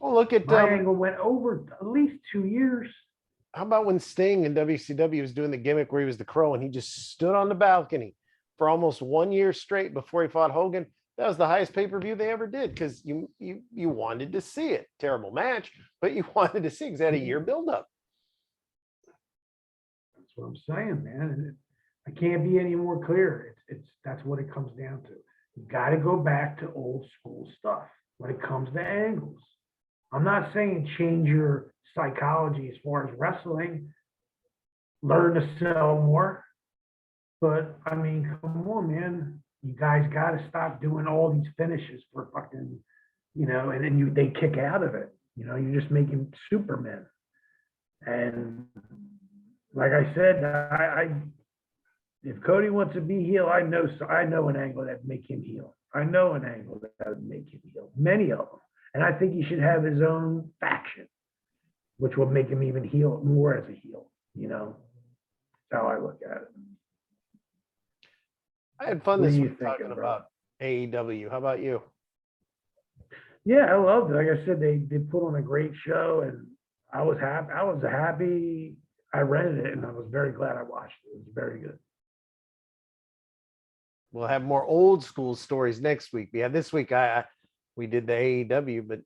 Well, look at My angle went over at least 2 years. how about when Sting in WCW was doing the gimmick where he was the Crow and he just stood on the balcony for almost 1 year straight before he fought Hogan? That was the highest pay-per-view they ever did, because you wanted to see it. Terrible match, but you wanted to see it because it had a year buildup. That's what I'm saying, man. I can't be any more clear. That's what it comes down to. You got to go back to old school stuff when it comes to angles. I'm not saying change your psychology as far as wrestling, learn to sell more, but I mean, come on, man. You guys got to stop doing all these finishes for fucking, you know, and then they kick out of it. You know, you're just making Supermen. And like I said, if Cody wants to be heel, I know an angle that would make him heel. I know an angle that would make him heel. Many of them. And I think he should have his own faction, which will make him even heel more as a heel. You know, that's how I look at it. I had fun What this are you week thinking, talking bro? about AEW. How about you? Yeah, I loved it. Like I said, they put on a great show, and I was happy. I rented it, and I was very glad I watched it. It was very good. We'll have more old school stories next week. Yeah, this week we did the AEW, but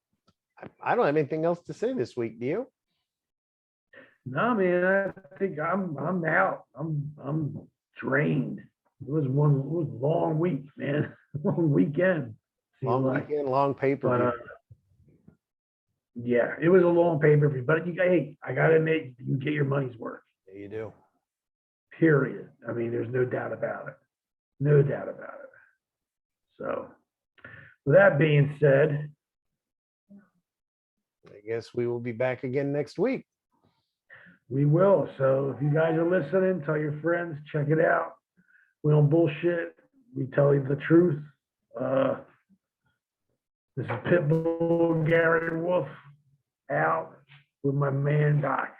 I don't have anything else to say this week. Do you? No, man, I think I'm out. I'm drained. It was a long week, man. Long weekend. Long weekend, long pay-per-view. Yeah, it was a long pay-per-view, but hey, I gotta admit, you get your money's worth. Yeah, you do. Period. I mean, there's no doubt about it. No doubt about it. So, with that being said, I guess we will be back again next week. we will. So, if you guys are listening, tell your friends, check it out. We don't bullshit. We tell you the truth. This is Pitbull Gary Wolf out with my man Doc.